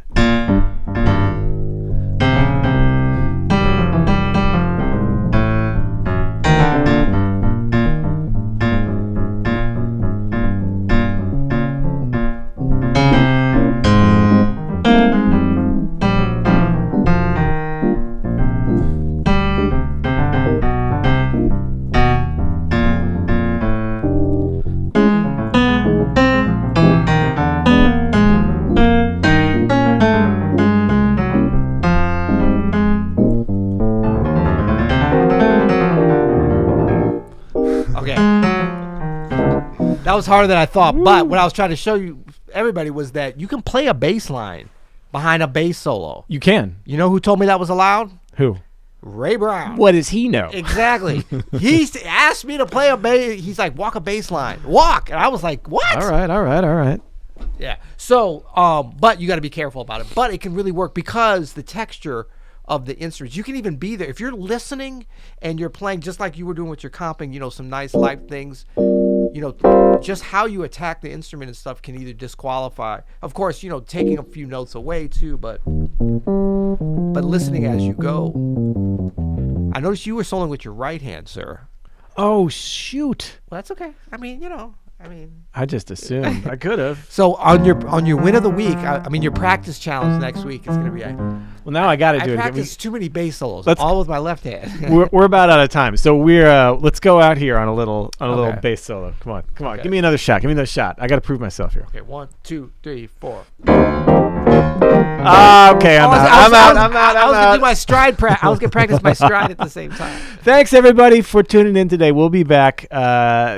was harder than I thought. Woo. But what I was trying to show you, everybody, was that you can play a bass line behind a bass solo. You can. You know who told me that was allowed? Who? Ray Brown. What does he know? Exactly. He asked me to play a bass. He's like, walk a bass line. Walk. And I was like, what? All right. Yeah. So, but you got to be careful about it. But it can really work because the texture of the instruments. You can even be there. If you're listening and you're playing just like you were doing with your comping, you know, some nice live things, you know, just how you attack the instrument and stuff can either disqualify. Of course, you know, taking a few notes away too, but listening as you go. I noticed you were soloing with your right hand, sir. Oh, shoot. Well, that's okay. I mean, you know, I just assumed I could have. So on your win of the week, I mean your practice challenge next week is going to be. Well, now I got to do it again. I practice too many bass solos, all with my left hand. we're about out of time, so let's go out here on a little bass solo. Come on, okay. Give me another shot. I got to prove myself here. Okay, 1, 2, 3, 4. Okay, I'm out. I was gonna do my stride. I was gonna practice my stride at the same time. Thanks everybody for tuning in today. We'll be back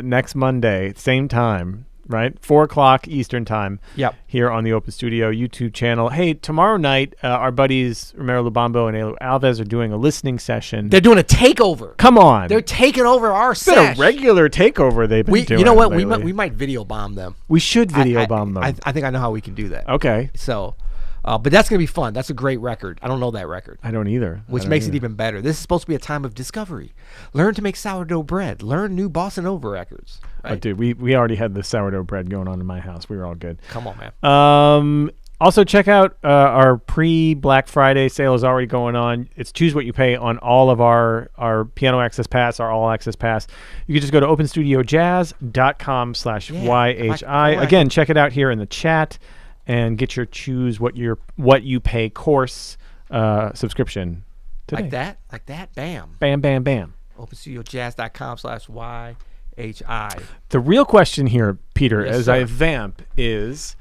next Monday, same time, right? 4:00 Eastern time. Yep. Here on the Open Studio YouTube channel. Hey, tomorrow night, our buddies Romero Lubambo and Elu Alves are doing a listening session. They're doing a takeover. Come on. They're taking over our set. It's been a regular takeover they've been doing. You know what? Lately. We might video bomb them. We should video bomb them. I think I know how we can do that. Okay. So. But that's going to be fun. That's a great record. I don't know that record. I don't either. Which makes it even better. This is supposed to be a time of discovery. Learn to make sourdough bread. Learn new bossa nova records. Right? Oh, dude, we already had the sourdough bread going on in my house. We were all good. Come on, man. Also, check out our pre-Black Friday sale is already going on. It's Choose What You Pay on all of our Piano Access Pass, our All Access Pass. You can just go to openstudiojazz.com/YHI. Again, check it out here in the chat. And get your Choose What You Pay course subscription today. Like that. Bam. Bam, bam, bam. openstudiojazz.com/YHI. The real question here, Peter, yes, as sir. I vamp, is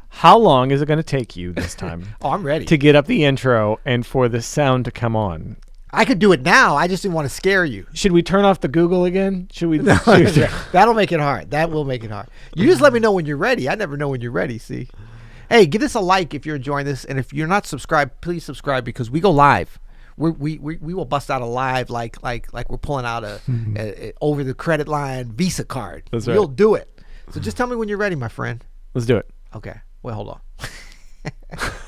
how long is it going to take you this time? Oh, I'm ready. To get up the intro and for the sound to come on. I could do it now. I just didn't want to scare you. Should we turn off the Google again? Should we? That'll make it hard. That will make it hard. You just let me know when you're ready. I never know when you're ready, see? Hey, give us a like if you're enjoying this, and if you're not subscribed, please subscribe because we go live. We will bust out a live like we're pulling out a over the credit line Visa card. That's right. You'll do it. So just tell me when you're ready, my friend. Let's do it. Okay. Well, hold on.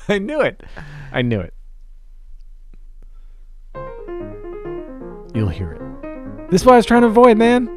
I knew it. You'll hear it. This is what I was trying to avoid, man.